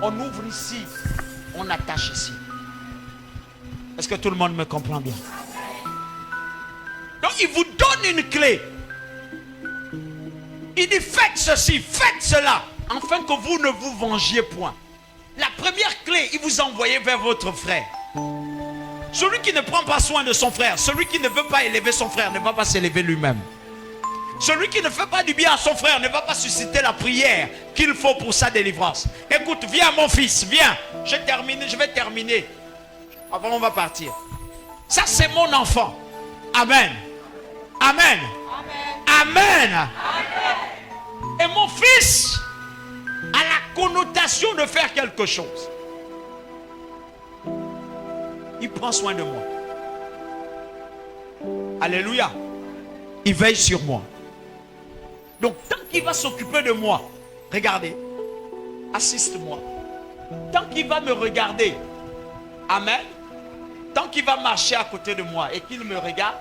On ouvre ici, on attache ici. Est-ce que tout le monde me comprend bien? Donc il vous donne une clé. Il dit faites ceci, faites cela, afin que vous ne vous vengiez point. La première clé, il vous a envoyé vers votre frère. Celui qui ne prend pas soin de son frère, celui qui ne veut pas élever son frère, ne va pas s'élever lui-même. Celui qui ne fait pas du bien à son frère ne va pas susciter la prière qu'il faut pour sa délivrance. Écoute, viens mon fils, viens. Je vais terminer. Avant on va partir. Ça c'est mon enfant. Amen. Amen. Amen. Amen. Et mon fils a la connotation de faire quelque chose. Il prend soin de moi. Alléluia. Il veille sur moi. Donc tant qu'il va s'occuper de moi, regardez, assiste-moi. Tant qu'il va me regarder, amen. Tant qu'il va marcher à côté de moi et qu'il me regarde,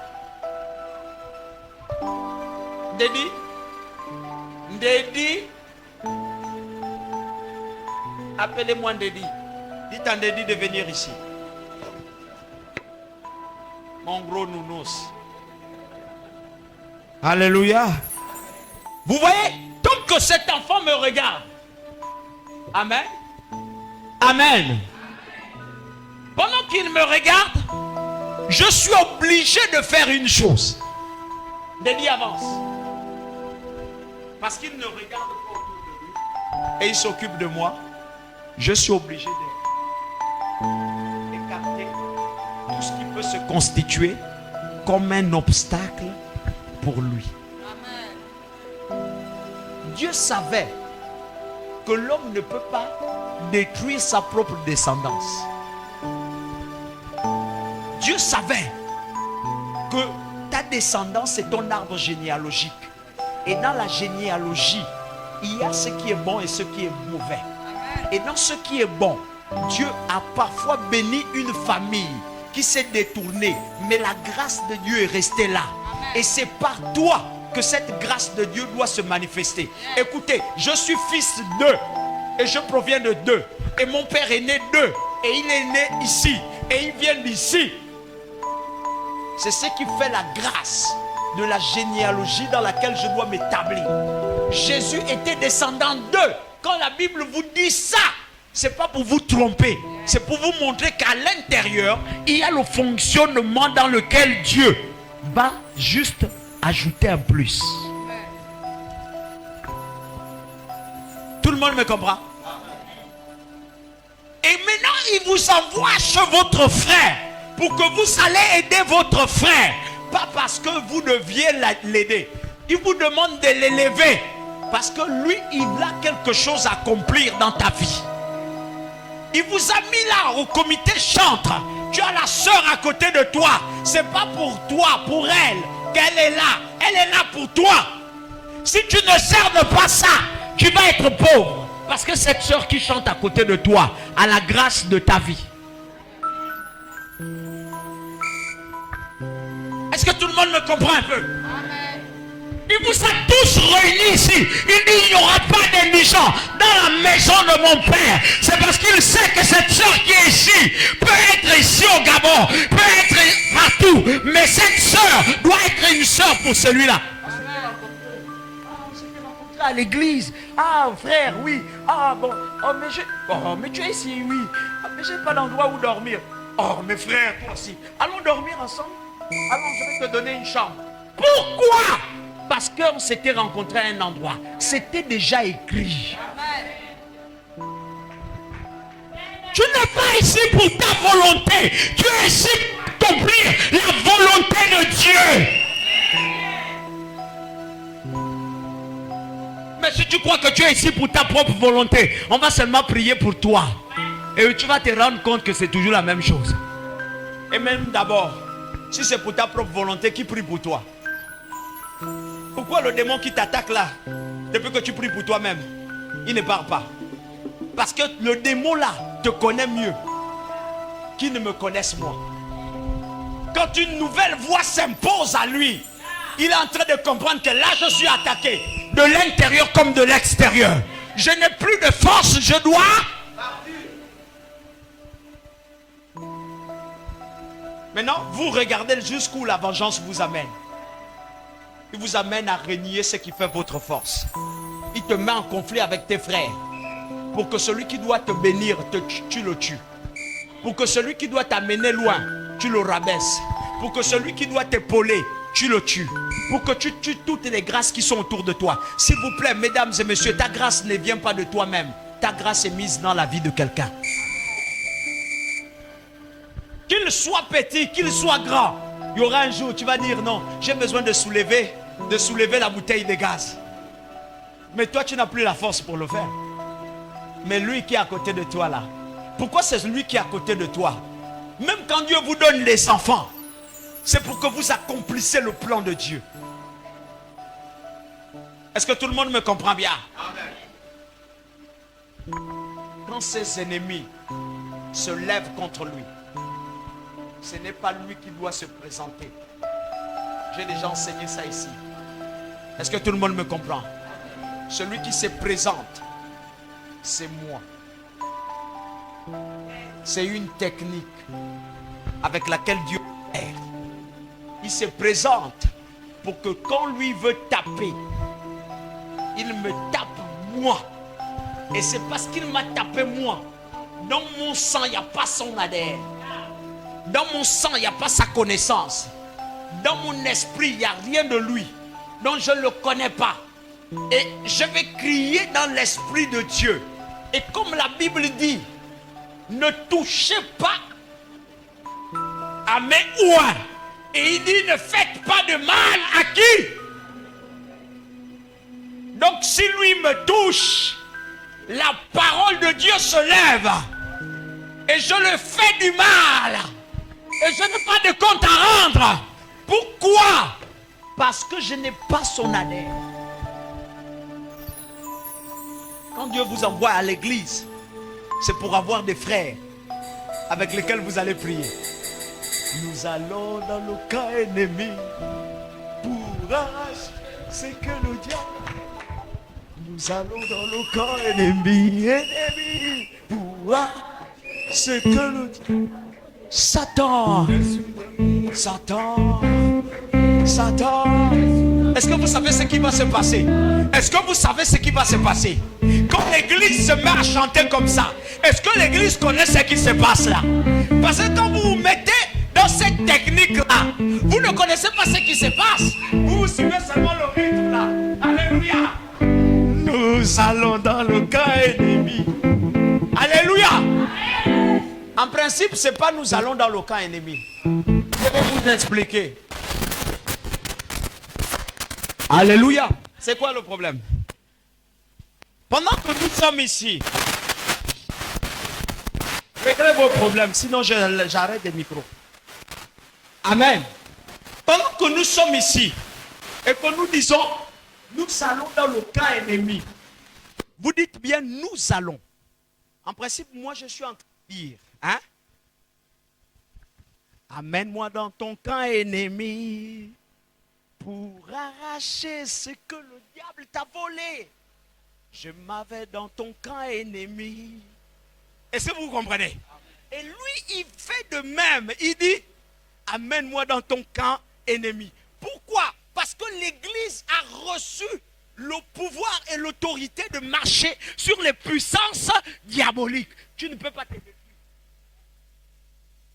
Ndedi, appelez-moi Ndedi. Dites à Ndedi de venir ici. Mon gros nounours. Alléluia. Vous voyez, tant que cet enfant me regarde, amen, amen. Pendant qu'il me regarde, je suis obligé de faire une chose. Ndedi avance. Parce qu'il ne regarde pas autour de lui et il s'occupe de moi, je suis obligé d'écarter tout ce qui peut se constituer comme un obstacle pour lui. Amen. Dieu savait que l'homme ne peut pas détruire sa propre descendance. Dieu savait que ta descendance est ton arbre généalogique. Et dans la généalogie, il y a ce qui est bon et ce qui est mauvais. Et dans ce qui est bon, Dieu a parfois béni une famille qui s'est détournée. Mais la grâce de Dieu est restée là. Et c'est par toi que cette grâce de Dieu doit se manifester. Écoutez, je suis fils d'eux. Et je proviens de d'eux. Et mon père est né d'eux. Et il est né ici. Et il vient d'ici. C'est ce qui fait la grâce de la généalogie dans laquelle je dois m'établir. Jésus était descendant d'eux. Quand la Bible vous dit ça, c'est pas pour vous tromper. C'est pour vous montrer qu'à l'intérieur, il y a le fonctionnement dans lequel Dieu va juste ajouter un plus. Tout le monde me comprend? Et maintenant, il vous envoie chez votre frère pour que vous allez aider votre frère. Pas parce que vous deviez l'aider. Il vous demande de l'élever. Parce que lui, il a quelque chose à accomplir dans ta vie. Il vous a mis là au comité chantre. Tu as la soeur à côté de toi. C'est pas pour toi, pour elle qu'elle est là. Elle est là pour toi. Si tu ne cernes pas ça, tu vas être pauvre. Parce que cette soeur qui chante à côté de toi a la grâce de ta vie. Est-ce que tout le monde me comprend un peu? Amen. Il vous a tous réunis ici. Il dit il n'y aura pas d'indigents dans la maison de mon père. C'est parce qu'il sait que cette soeur qui est ici peut être ici au Gabon, peut être partout. Mais cette soeur doit être une soeur pour celui-là. On s'était rencontrés à l'église. Ah frère, oui. Ah bon. Mais tu es ici, oui. Ah, mais j'ai pas d'endroit où dormir. Oh mais frère, toi aussi. Allons dormir ensemble. Alors je vais te donner une chambre. Pourquoi? Parce qu'on s'était rencontré à un endroit. C'était déjà écrit. Tu n'es pas ici pour ta volonté. Tu es ici pour accomplir la volonté de Dieu. Mais si tu crois que tu es ici pour ta propre volonté, on va seulement prier pour toi. Et tu vas te rendre compte que c'est toujours la même chose. Et même d'abord, si c'est pour ta propre volonté, qui prie pour toi? Pourquoi le démon qui t'attaque là, depuis que tu pries pour toi-même, il ne part pas? Parce que le démon là te connaît mieux qu'il ne me connaisse moi. Quand une nouvelle voix s'impose à lui, il est en train de comprendre que là je suis attaqué, de l'intérieur comme de l'extérieur. Je n'ai plus de force, je dois... Maintenant, vous regardez jusqu'où la vengeance vous amène. Il vous amène à renier ce qui fait votre force. Il te met en conflit avec tes frères. Pour que celui qui doit te bénir, tu le tues. Pour que celui qui doit t'amener loin, tu le rabaisses. Pour que celui qui doit t'épauler, tu le tues. Pour que tu tues toutes les grâces qui sont autour de toi. S'il vous plaît, mesdames et messieurs, ta grâce ne vient pas de toi-même. Ta grâce est mise dans la vie de quelqu'un. Qu'il soit petit, qu'il soit grand, il y aura un jour, tu vas dire non, j'ai besoin de soulever la bouteille de gaz. Mais toi, tu n'as plus la force pour le faire. Mais lui qui est à côté de toi là, pourquoi c'est lui qui est à côté de toi? Même quand Dieu vous donne les enfants, c'est pour que vous accomplissez le plan de Dieu. Est-ce que tout le monde me comprend bien? Amen. Quand ses ennemis se lèvent contre lui, ce n'est pas lui qui doit se présenter. J'ai déjà enseigné ça ici. Est-ce que tout le monde me comprend? Celui qui se présente, c'est moi. C'est une technique avec laquelle Dieu est. Il se présente pour que quand lui veut taper, il me tape moi. Et c'est parce qu'il m'a tapé moi. Dans mon sang, il n'y a pas son ADN. Dans mon sang, il n'y a pas sa connaissance. Dans mon esprit, il n'y a rien de lui. Donc je ne le connais pas. Et je vais crier dans l'esprit de Dieu. Et comme la Bible dit, ne touchez pas à mes ouins. Et il dit, ne faites pas de mal à qui? Donc si lui me touche, la parole de Dieu se lève. Et je le fais du mal. Et je n'ai pas de compte à rendre. Pourquoi? Parce que je n'ai pas son ADN. Quand Dieu vous envoie à l'église, c'est pour avoir des frères avec lesquels vous allez prier. Nous allons dans le camp ennemi pour arracher ce que le diable. Nous allons dans le camp ennemi pour arracher ce que le diable. Satan. Est-ce que vous savez ce qui va se passer? Est-ce que vous savez ce qui va se passer? Quand l'église se met à chanter comme ça, est-ce que l'église connaît ce qui se passe là? Parce que quand vous vous mettez dans cette technique-là, vous ne connaissez pas ce qui se passe. Vous suivez seulement le rythme là. Alléluia. Nous allons dans le camp ennemi. Alléluia. En principe, ce n'est pas nous allons dans le camp ennemi. Je vais vous expliquer. Alléluia. C'est quoi le problème? Pendant que nous sommes ici, réglez vos problèmes, sinon j'arrête les micros. Amen. Pendant que nous sommes ici et que nous disons, nous allons dans le camp ennemi. Vous dites bien, nous allons. En principe, moi je suis en train de dire, hein? Amène-moi dans ton camp ennemi pour arracher ce que le diable t'a volé. Je m'avais dans ton camp ennemi. Est-ce que vous comprenez? Et lui, il fait de même. Il dit, amène-moi dans ton camp ennemi. Pourquoi? Parce que l'Église a reçu le pouvoir et l'autorité de marcher sur les puissances diaboliques. Tu ne peux pas te délivrer.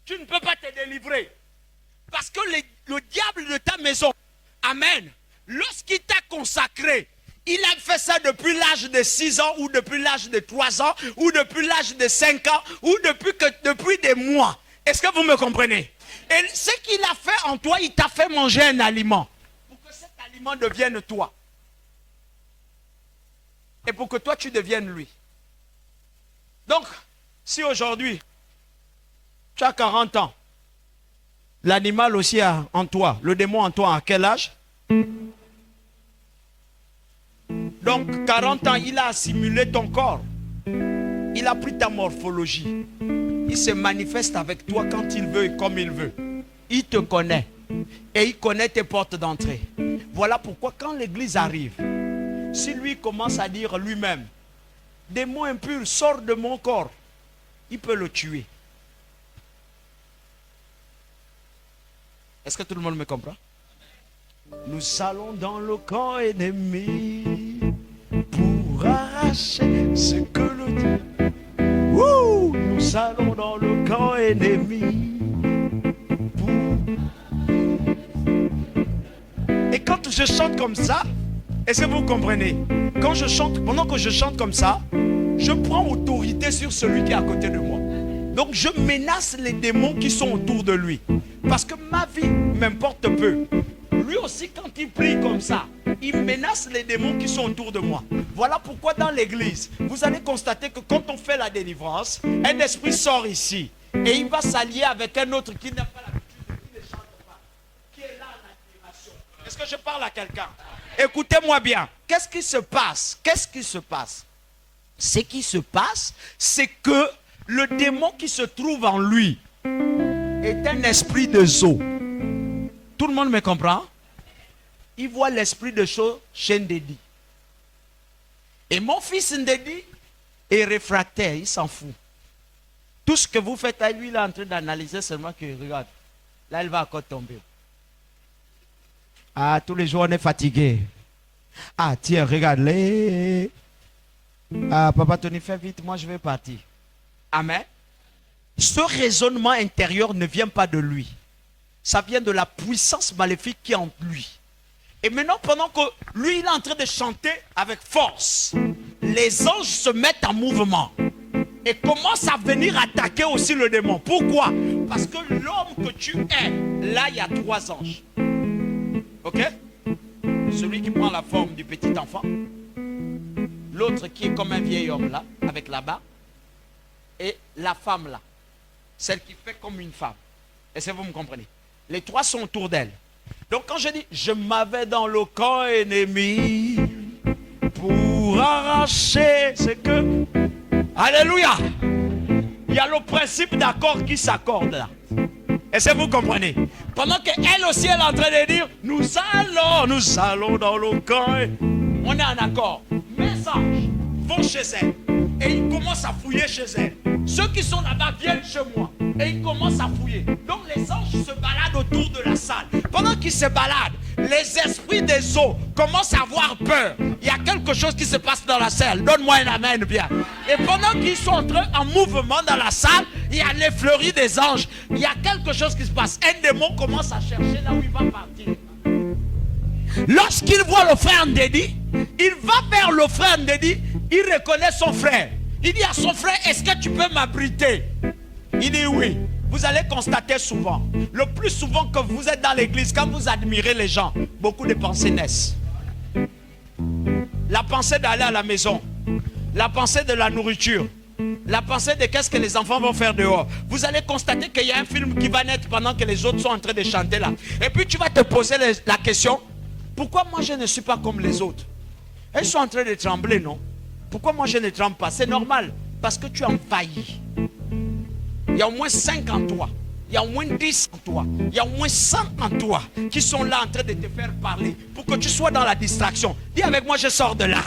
Tu ne peux pas te délivrer. Parce que le diable de ta maison, amen, lorsqu'il t'a consacré, il a fait ça depuis l'âge de 6 ans, ou depuis l'âge de 3 ans, ou depuis l'âge de 5 ans, ou depuis des mois. Est-ce que vous me comprenez? Et ce qu'il a fait en toi, il t'a fait manger un aliment. Pour que cet aliment devienne toi. et pour que toi tu deviennes lui. Donc, si aujourd'hui, tu as 40 ans, l'animal aussi a en toi, le démon en toi, à quel âge? Donc, 40 ans, il a assimilé ton corps. Il a pris ta morphologie. Il se manifeste avec toi quand il veut et comme il veut. Il te connaît. Et il connaît tes portes d'entrée. Voilà pourquoi quand l'église arrive, si lui commence à dire lui-même, démon impur, sort de mon corps, il peut le tuer. Est-ce que tout le monde me comprend? Nous allons dans le camp ennemi pour arracher ce que le Dieu. Nous allons dans le camp ennemi pour... Et quand je chante comme ça, est-ce que vous comprenez? Quand je chante, pendant que je chante comme ça, je prends autorité sur celui qui est à côté de moi. Donc je menace les démons qui sont autour de lui. Parce que ma vie m'importe peu. Lui aussi, quand il prie comme ça, il menace les démons qui sont autour de moi. Voilà pourquoi dans l'église, vous allez constater que quand on fait la délivrance, un esprit sort ici. Et il va s'allier avec un autre qui n'a pas l'habitude, qui ne chante pas, qui est là en admiration. Est-ce que je parle à quelqu'un? Écoutez-moi bien. Qu'est-ce qui se passe? Qu'est-ce qui se passe? Ce qui se passe, c'est que le démon qui se trouve en lui est un esprit de zoo. Tout le monde me comprend? Il voit l'esprit de chose chez Ndedi. Et mon fils Ndedi est réfractaire, il s'en fout. Tout ce que vous faites à lui, il est en train d'analyser seulement que, regarde, là, il va encore tomber. Ah, tous les jours, on est fatigué. Ah, tiens, regarde-les. Ah, Papa Tony, fais vite, moi, je vais partir. Amen. Ce raisonnement intérieur ne vient pas de lui. Ça vient de la puissance maléfique qui est en lui. Et maintenant, pendant que lui, il est en train de chanter avec force, les anges se mettent en mouvement et commencent à venir attaquer aussi le démon. Pourquoi? Parce que l'homme que tu es, là, il y a 3 anges. Ok? Celui qui prend la forme du petit enfant. L'autre qui est comme un vieil homme là, avec la barbe. Et la femme là. Celle qui fait comme une femme. Est-ce que vous me comprenez? Les 3 sont autour d'elle. Donc quand je dis, je m'avais dans le camp ennemi pour arracher ce que... Alléluia! Il y a le principe d'accord qui s'accorde là. Est-ce que vous comprenez? Pendant qu'elle aussi elle est en train de dire, nous allons dans le camp. On est en accord. Mes anges vont chez elle et ils commencent à fouiller chez elle. Ceux qui sont là-bas viennent chez moi et ils commencent à fouiller. Donc les anges se baladent autour de la salle. Pendant qu'ils se baladent, les esprits des eaux commencent à avoir peur. Il y a quelque chose qui se passe dans la salle. Donne-moi un amen bien. Et pendant qu'ils sont en mouvement dans la salle, il y a les fleuris des anges. Il y a quelque chose qui se passe. Un démon commence à chercher là où il va partir. Lorsqu'il voit le frère Ndedi, il va vers le frère Ndedi, il reconnaît son frère. Il dit à son frère, est-ce que tu peux m'abriter? Il dit oui. Vous allez constater souvent, le plus souvent que vous êtes dans l'église, quand vous admirez les gens, beaucoup de pensées naissent. La pensée d'aller à la maison, la pensée de la nourriture, la pensée de qu'est-ce que les enfants vont faire dehors. Vous allez constater qu'il y a un film qui va naître pendant que les autres sont en train de chanter là. Et puis tu vas te poser la question, pourquoi moi je ne suis pas comme les autres? Elles sont en train de trembler, non? Pourquoi moi je ne tremble pas? C'est normal, parce que tu as envahi. Il y a au moins 5 en toi. Il y a au moins 10 en toi. Il y a au moins 100 en toi qui sont là en train de te faire parler pour que tu sois dans la distraction. Dis avec moi, je sors de là.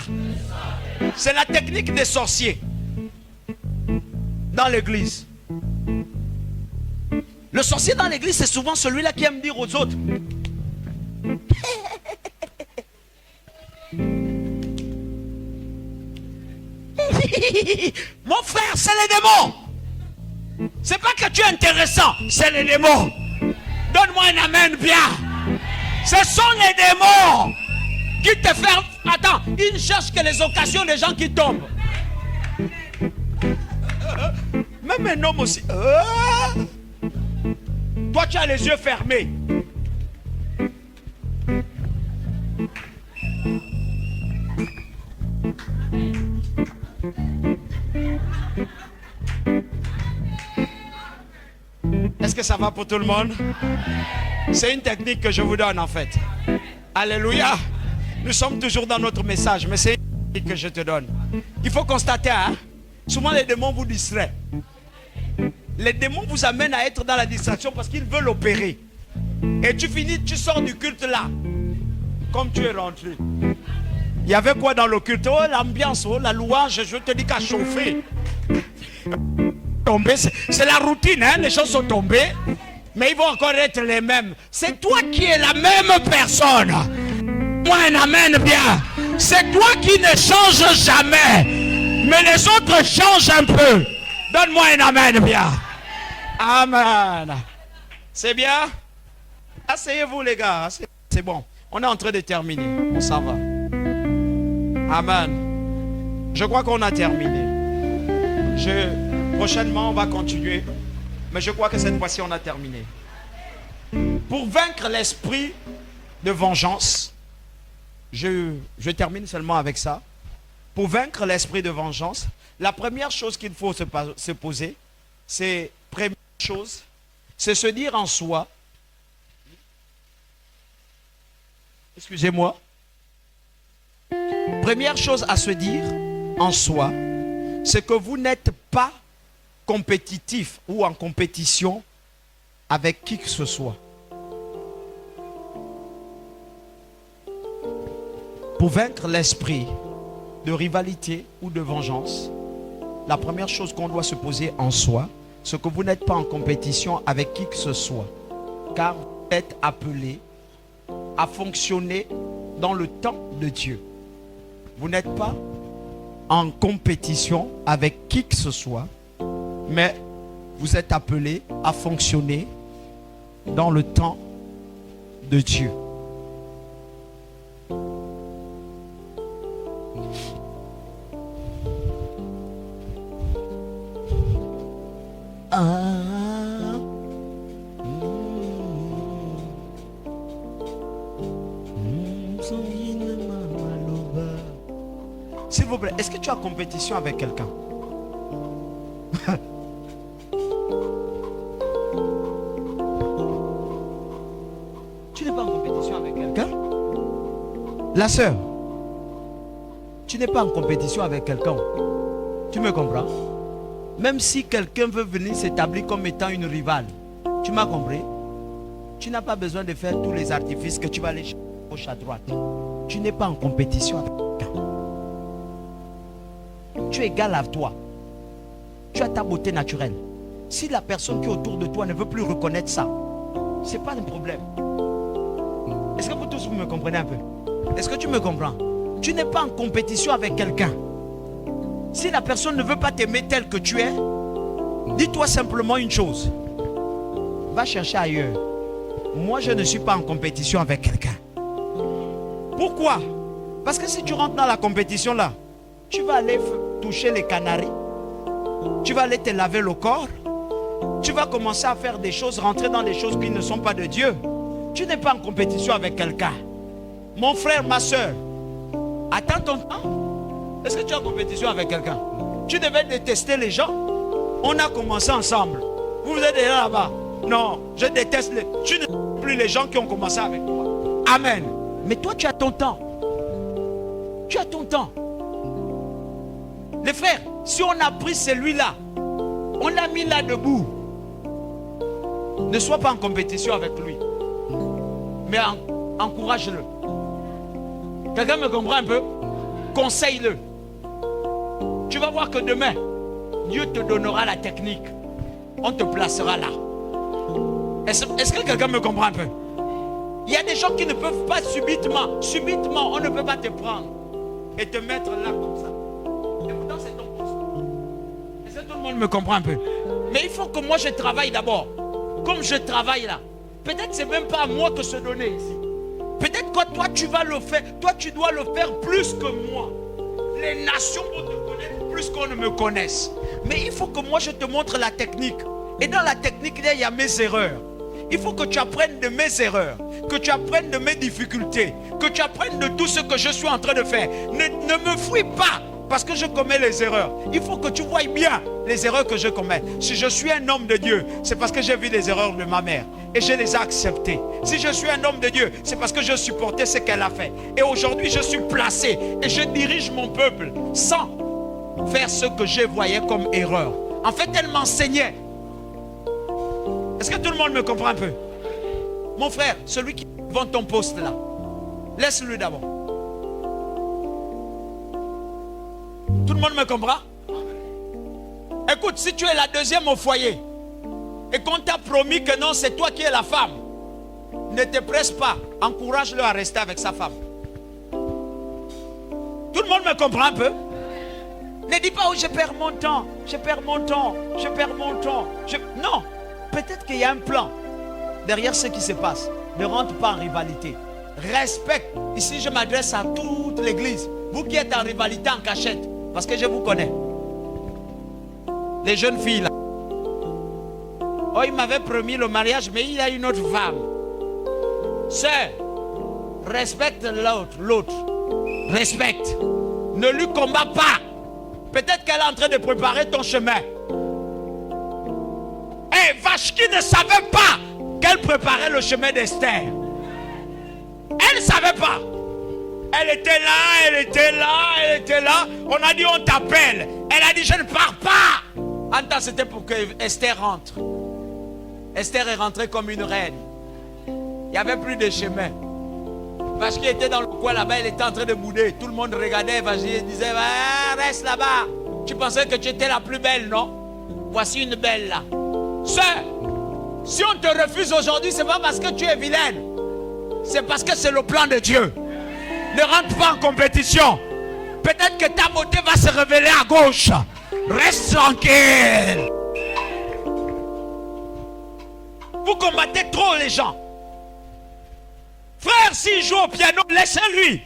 C'est la technique des sorciers dans l'église. Le sorcier dans l'église, c'est souvent celui-là qui aime dire aux autres. Mon frère, c'est les démons. C'est pas que tu es intéressant, c'est les démons. Donne-moi un amen bien. Ce sont les démons qui te font... Attends, ils ne cherchent que les occasions des gens qui tombent. Même un homme aussi. Toi, tu as les yeux fermés. Est-ce que ça va pour tout le monde? C'est une technique que je vous donne en fait. Alléluia. Nous sommes toujours dans notre message, mais c'est une technique que je te donne. Il faut constater, hein, souvent les démons vous distraient. Les démons vous amènent à être dans la distraction parce qu'ils veulent opérer. Et tu finis, tu sors du culte là, comme tu es rentré. Il y avait quoi dans le culte? Oh, l'ambiance, oh, la louange, je te dis qu'à chauffer. C'est la routine, hein? Les choses sont tombées, mais ils vont encore être les mêmes. C'est toi qui es la même personne. Moi, un amen bien. C'est toi qui ne changes jamais, mais les autres changent un peu. Donne-moi un amen bien. Amen. C'est bien? Asseyez-vous les gars. C'est bon. On est en train de terminer. On s'en va. Amen. Je crois qu'on a terminé. Prochainement, on va continuer. Mais je crois que cette fois-ci, on a terminé. Pour vaincre l'esprit de vengeance, je termine seulement avec ça. Pour vaincre l'esprit de vengeance, la première chose qu'il faut se poser, c'est première chose, c'est se dire en soi, excusez-moi, première chose à se dire en soi, c'est que vous n'êtes pas compétitif ou en compétition avec qui que ce soit. Pour vaincre l'esprit de rivalité ou de vengeance, la première chose qu'on doit se poser en soi, c'est que vous n'êtes pas en compétition avec qui que ce soit, car vous êtes appelé à fonctionner dans le temps de Dieu. Vous n'êtes pas en compétition avec qui que ce soit, mais vous êtes appelé à fonctionner dans le temps de Dieu. S'il vous plaît, est-ce que tu as compétition avec quelqu'un? Tu n'es pas en compétition avec quelqu'un? La sœur, tu n'es pas en compétition avec quelqu'un. Tu me comprends? Même si quelqu'un veut venir s'établir comme étant une rivale, tu m'as compris? Tu n'as pas besoin de faire tous les artifices que tu vas aller chercher à gauche, à droite. Tu n'es pas en compétition avec quelqu'un. Tu es égal à toi. Tu as ta beauté naturelle. Si la personne qui est autour de toi ne veut plus reconnaître ça, ce n'est pas un problème. Est-ce que vous tous vous me comprenez un peu? Est-ce que tu me comprends? Tu n'es pas en compétition avec quelqu'un. Si la personne ne veut pas t'aimer tel que tu es, dis-toi simplement une chose. Va chercher ailleurs. Moi, je ne suis pas en compétition avec quelqu'un. Pourquoi? Parce que si tu rentres dans la compétition là, tu vas aller toucher les canaris. Tu vas aller te laver le corps. Tu vas commencer à faire des choses, rentrer dans des choses qui ne sont pas de Dieu. Tu n'es pas en compétition avec quelqu'un. Mon frère, ma soeur, attends ton temps. Est-ce que tu es en compétition avec quelqu'un? Tu devais détester les gens. On a commencé ensemble. Vous êtes déjà là-bas. Non, je déteste tu ne plus les gens qui ont commencé avec toi. Amen. Mais toi, tu as ton temps. Tu as ton temps. Les frères, si on a pris celui-là, on l'a mis là debout, ne sois pas en compétition avec lui, mais encourage-le. Quelqu'un me comprend un peu? Conseille-le. Tu vas voir que demain, Dieu te donnera la technique. On te placera là. Est-ce que quelqu'un me comprend un peu? Il y a des gens qui ne peuvent pas subitement, on ne peut pas te prendre et te mettre là comme ça. Et pourtant, c'est ton poste. Est-ce que tout le monde me comprend un peu? Mais il faut que moi je travaille d'abord. Comme je travaille là. Peut-être c'est même pas à moi de se donner ici. Peut-être que toi tu vas le faire. Toi tu dois le faire plus que moi. Les nations vont te connaître plus qu'on ne me connaisse. Mais il faut que moi je te montre la technique. Et dans la technique, il y a mes erreurs. Il faut que tu apprennes de mes erreurs, que tu apprennes de mes difficultés, que tu apprennes de tout ce que je suis en train de faire. Ne me fuis pas parce que je commets les erreurs. Il faut que tu voies bien les erreurs que je commets. Si je suis un homme de Dieu, c'est parce que j'ai vu les erreurs de ma mère et je les ai acceptées. Si je suis un homme de Dieu, c'est parce que je supportais ce qu'elle a fait. Et aujourd'hui, je suis placé et je dirige mon peuple sans faire ce que je voyais comme erreur. En fait, elle m'enseignait. Est-ce que tout le monde me comprend un peu? Mon frère, celui qui vend ton poste là, laisse-le d'abord. Tout le monde me comprend? Écoute, si tu es la deuxième au foyer et qu'on t'a promis que non, c'est toi qui es la femme, ne te presse pas. Encourage-le à rester avec sa femme. Tout le monde me comprend un peu? Ne dis pas, oh, je perds mon temps, je perds mon temps, je perds mon temps. Non, peut-être qu'il y a un plan derrière ce qui se passe. Ne rentre pas en rivalité. Respecte. Ici, je m'adresse à toute l'église. Vous qui êtes en rivalité en cachette, parce que je vous connais. Les jeunes filles là. Oh, il m'avait promis le mariage, mais il a une autre femme. Sœur, respecte l'autre. Respecte. Ne lui combats pas. Peut-être qu'elle est en train de préparer ton chemin. Et Vashti ne savait pas qu'elle préparait le chemin d'Esther. Elle ne savait pas. Elle était là, elle était là, elle était là. On a dit on t'appelle. Elle a dit je ne pars pas. En temps c'était pour que Esther rentre. Esther est rentrée comme une reine. Il n'y avait plus de chemin. Parce qu'elle était dans le coin là-bas, elle était en train de bouder. Tout le monde regardait, et disait reste là-bas. Tu pensais que tu étais la plus belle, non? Voici une belle là. Sœur, si on te refuse aujourd'hui, c'est pas parce que tu es vilaine. C'est parce que c'est le plan de Dieu. Ne rentre pas en compétition. Peut-être que ta beauté va se révéler à gauche. Reste tranquille. Vous combattez trop les gens. Frère, s'il joue au piano, laissez-lui.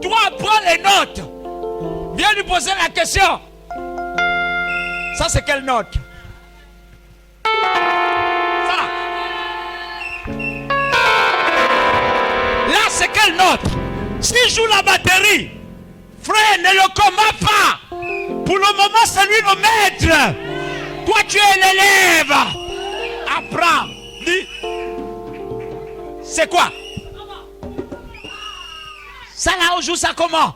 Toi, prends les notes. Viens lui poser la question. Ça, c'est quelle note? Ça. Là, c'est quelle note? S'il joue la batterie, frère, ne le combat pas. Pour le moment, c'est lui le maître. Toi, tu es l'élève. Apprends. Dis. C'est quoi? Ça là, on joue ça comment?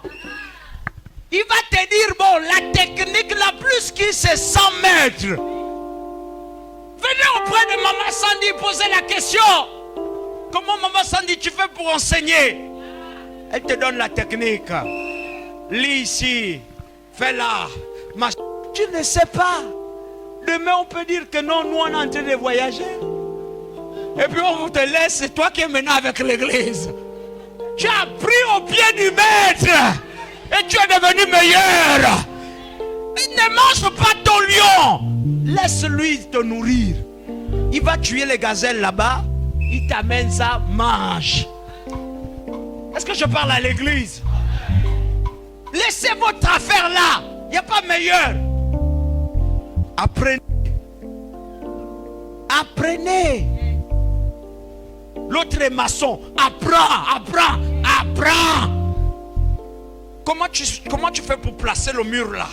Il va te dire, bon, la technique la plus qui c'est 100 mètres. Venez auprès de Maman Sandy poser la question. Comment Maman Sandy tu fais pour enseigner? Elle te donne la technique. Lis ici, fais là. Tu ne sais pas. Demain on peut dire que non, nous on est en train de voyager. Et puis on vous te laisse, c'est toi qui es maintenant avec l'église. Tu as pris au pied du maître. Et tu es devenu meilleur. Ne mange pas ton lion. Laisse-lui te nourrir. Il va tuer les gazelles là-bas. Il t'amène ça, mange. Est-ce que je parle à l'église? Laissez votre affaire là. Il n'y a pas meilleur. Apprenez. Apprenez. L'autre est maçon. Apprends. Comment tu fais pour placer le mur là?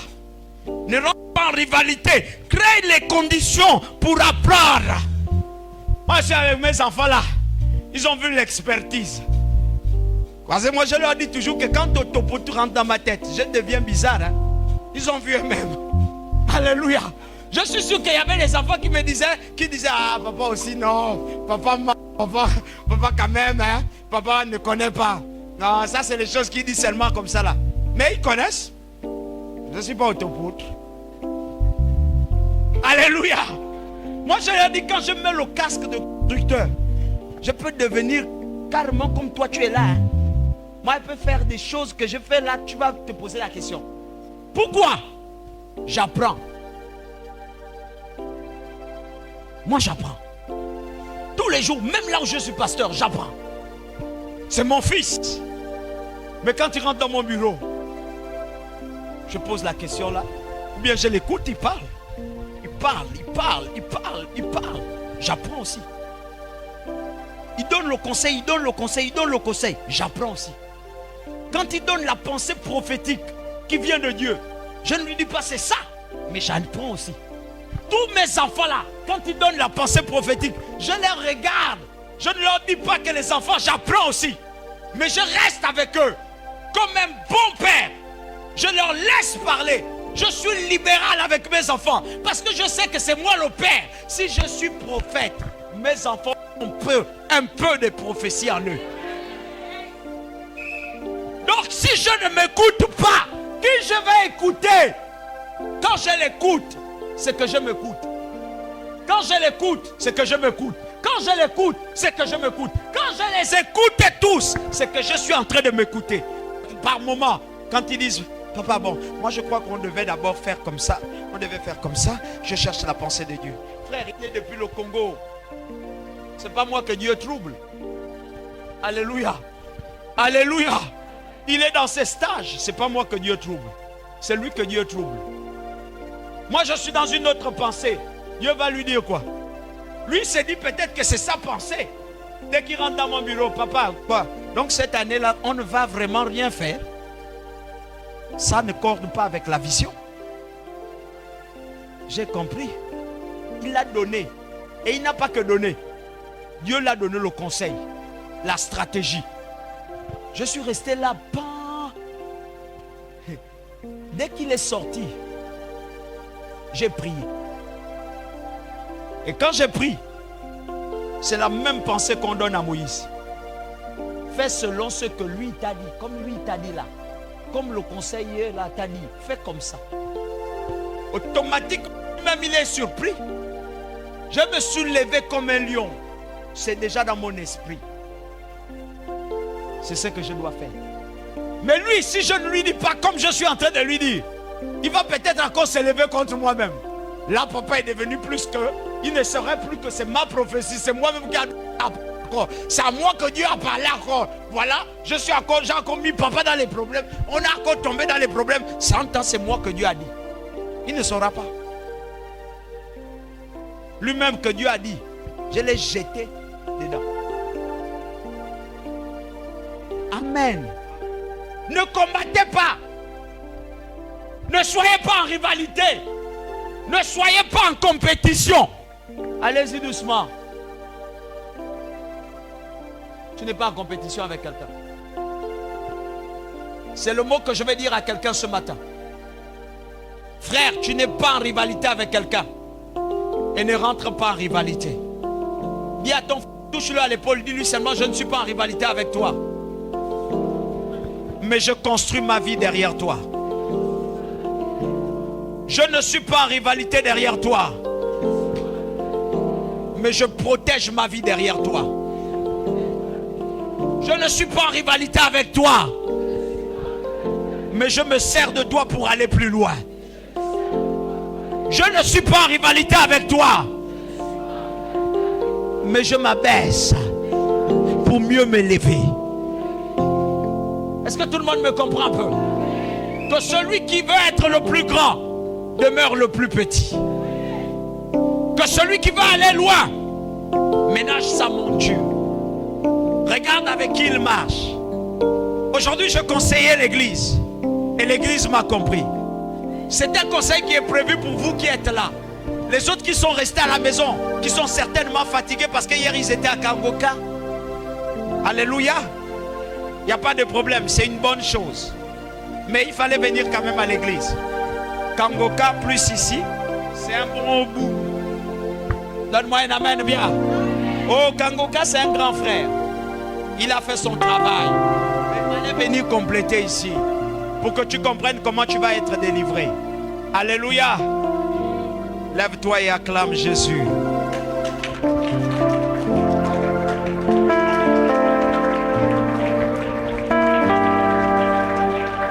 Ne rentre pas en rivalité. Crée les conditions pour apprendre. Moi, je suis avec mes enfants là. Ils ont vu l'expertise. Parce que moi, je leur dis toujours que quand Totopotu rentre dans ma tête, je deviens bizarre. Hein? Ils ont vu eux-mêmes. Alléluia. Je suis sûr qu'il y avait des enfants qui me disaient, ah, papa aussi, non. Papa quand même, hein. Papa ne connaît pas. Non, ça c'est les choses qu'il dit seulement comme ça là. Mais ils connaissent. Je ne suis pas autopoute. Alléluia. Moi je leur dis, quand je mets le casque de conducteur, je peux devenir carrément comme toi tu es là. Hein. Moi je peux faire des choses que je fais là, tu vas te poser la question. Pourquoi? J'apprends. Moi j'apprends. Tous les jours, même là où je suis pasteur, j'apprends. C'est mon fils. Mais quand il rentre dans mon bureau, je pose la question là. Ou bien je l'écoute, il parle. Il parle. J'apprends aussi. Il donne le conseil, il donne le conseil. J'apprends aussi. Quand il donne la pensée prophétique, qui vient de Dieu. Je ne lui dis pas c'est ça, mais j'en prends aussi. Tous mes enfants là, quand ils donnent la pensée prophétique, je les regarde. Je ne leur dis pas que les enfants, j'apprends aussi. Mais je reste avec eux comme un bon père. Je leur laisse parler. Je suis libéral avec mes enfants parce que je sais que c'est moi le père. Si je suis prophète, mes enfants ont un peu de prophétie en eux. Donc si je ne m'écoute pas, qui je vais écouter? Quand je l'écoute, c'est que je m'écoute. Quand je l'écoute, c'est que je m'écoute. Quand je l'écoute, c'est que je m'écoute. Quand je les écoute tous, c'est que je suis en train de m'écouter. Par moment, quand ils disent, papa, bon, moi je crois qu'on devait d'abord faire comme ça. On devait faire comme ça. Je cherche la pensée de Dieu. Frère, il est depuis le Congo. C'est pas moi que Dieu trouble. Alléluia. Alléluia. Il est dans ses stages. C'est pas moi que Dieu trouble. C'est lui que Dieu trouble. Moi je suis dans une autre pensée. Dieu va lui dire quoi? Lui il s'est dit peut-être que c'est sa pensée. Dès qu'il rentre dans mon bureau, papa, quoi? Donc cette année-là, on ne va vraiment rien faire. Ça ne corde pas avec la vision. J'ai compris. Il l'a donné. Et il n'a pas que donné. Dieu l'a donné le conseil, la stratégie. Je suis resté là. Dès qu'il est sorti, j'ai prié. Et quand j'ai prié, c'est la même pensée qu'on donne à Moïse. Fais selon ce que lui t'a dit, comme lui t'a dit là. Comme le conseiller là t'a dit, fais comme ça. Automatiquement, même il est surpris. Je me suis levé comme un lion. C'est déjà dans mon esprit. C'est ce que je dois faire. Mais lui, si je ne lui dis pas comme je suis en train de lui dire, il va peut-être encore se lever contre moi-même. Là, papa est devenu plus que... Il ne serait plus que c'est ma prophétie. C'est moi-même qui a... C'est à moi que Dieu a parlé encore. Voilà, j'ai encore mis papa dans les problèmes. On a encore tombé dans les problèmes. 100 ans, c'est moi que Dieu a dit. Il ne saura pas. Lui-même que Dieu a dit, je l'ai jeté dedans. Amen. Ne combattez pas. Ne soyez pas en rivalité. Ne soyez pas en compétition. Allez-y doucement. Tu n'es pas en compétition avec quelqu'un. C'est le mot que je vais dire à quelqu'un ce matin. Frère, tu n'es pas en rivalité avec quelqu'un. Et ne rentre pas en rivalité. Dis à ton frère, touche-le à l'épaule, dis-lui seulement, je ne suis pas en rivalité avec toi. Mais je construis ma vie derrière toi. Je ne suis pas en rivalité derrière toi. Mais je protège ma vie derrière toi. Je ne suis pas en rivalité avec toi. Mais je me sers de toi pour aller plus loin. Je ne suis pas en rivalité avec toi. Mais je m'abaisse pour mieux m'élever. Est-ce que tout le monde me comprend un peu? Que celui qui veut être le plus grand demeure le plus petit. Que celui qui veut aller loin ménage sa monture. Regarde avec qui il marche. Aujourd'hui, je conseillais l'église. Et l'église m'a compris. C'est un conseil qui est prévu pour vous qui êtes là. Les autres qui sont restés à la maison, qui sont certainement fatigués parce que hier ils étaient à Kangoka. Alléluia. Il n'y a pas de problème, c'est une bonne chose. Mais il fallait venir quand même à l'église. Kangoka plus ici, c'est un bon bout. Donne-moi un amen bien. Oh, Kangoka, c'est un grand frère. Il a fait son travail. Mais il fallait venir compléter ici. Pour que tu comprennes comment tu vas être délivré. Alléluia. Lève-toi et acclame Jésus.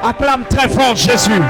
Acclame très fort Jésus.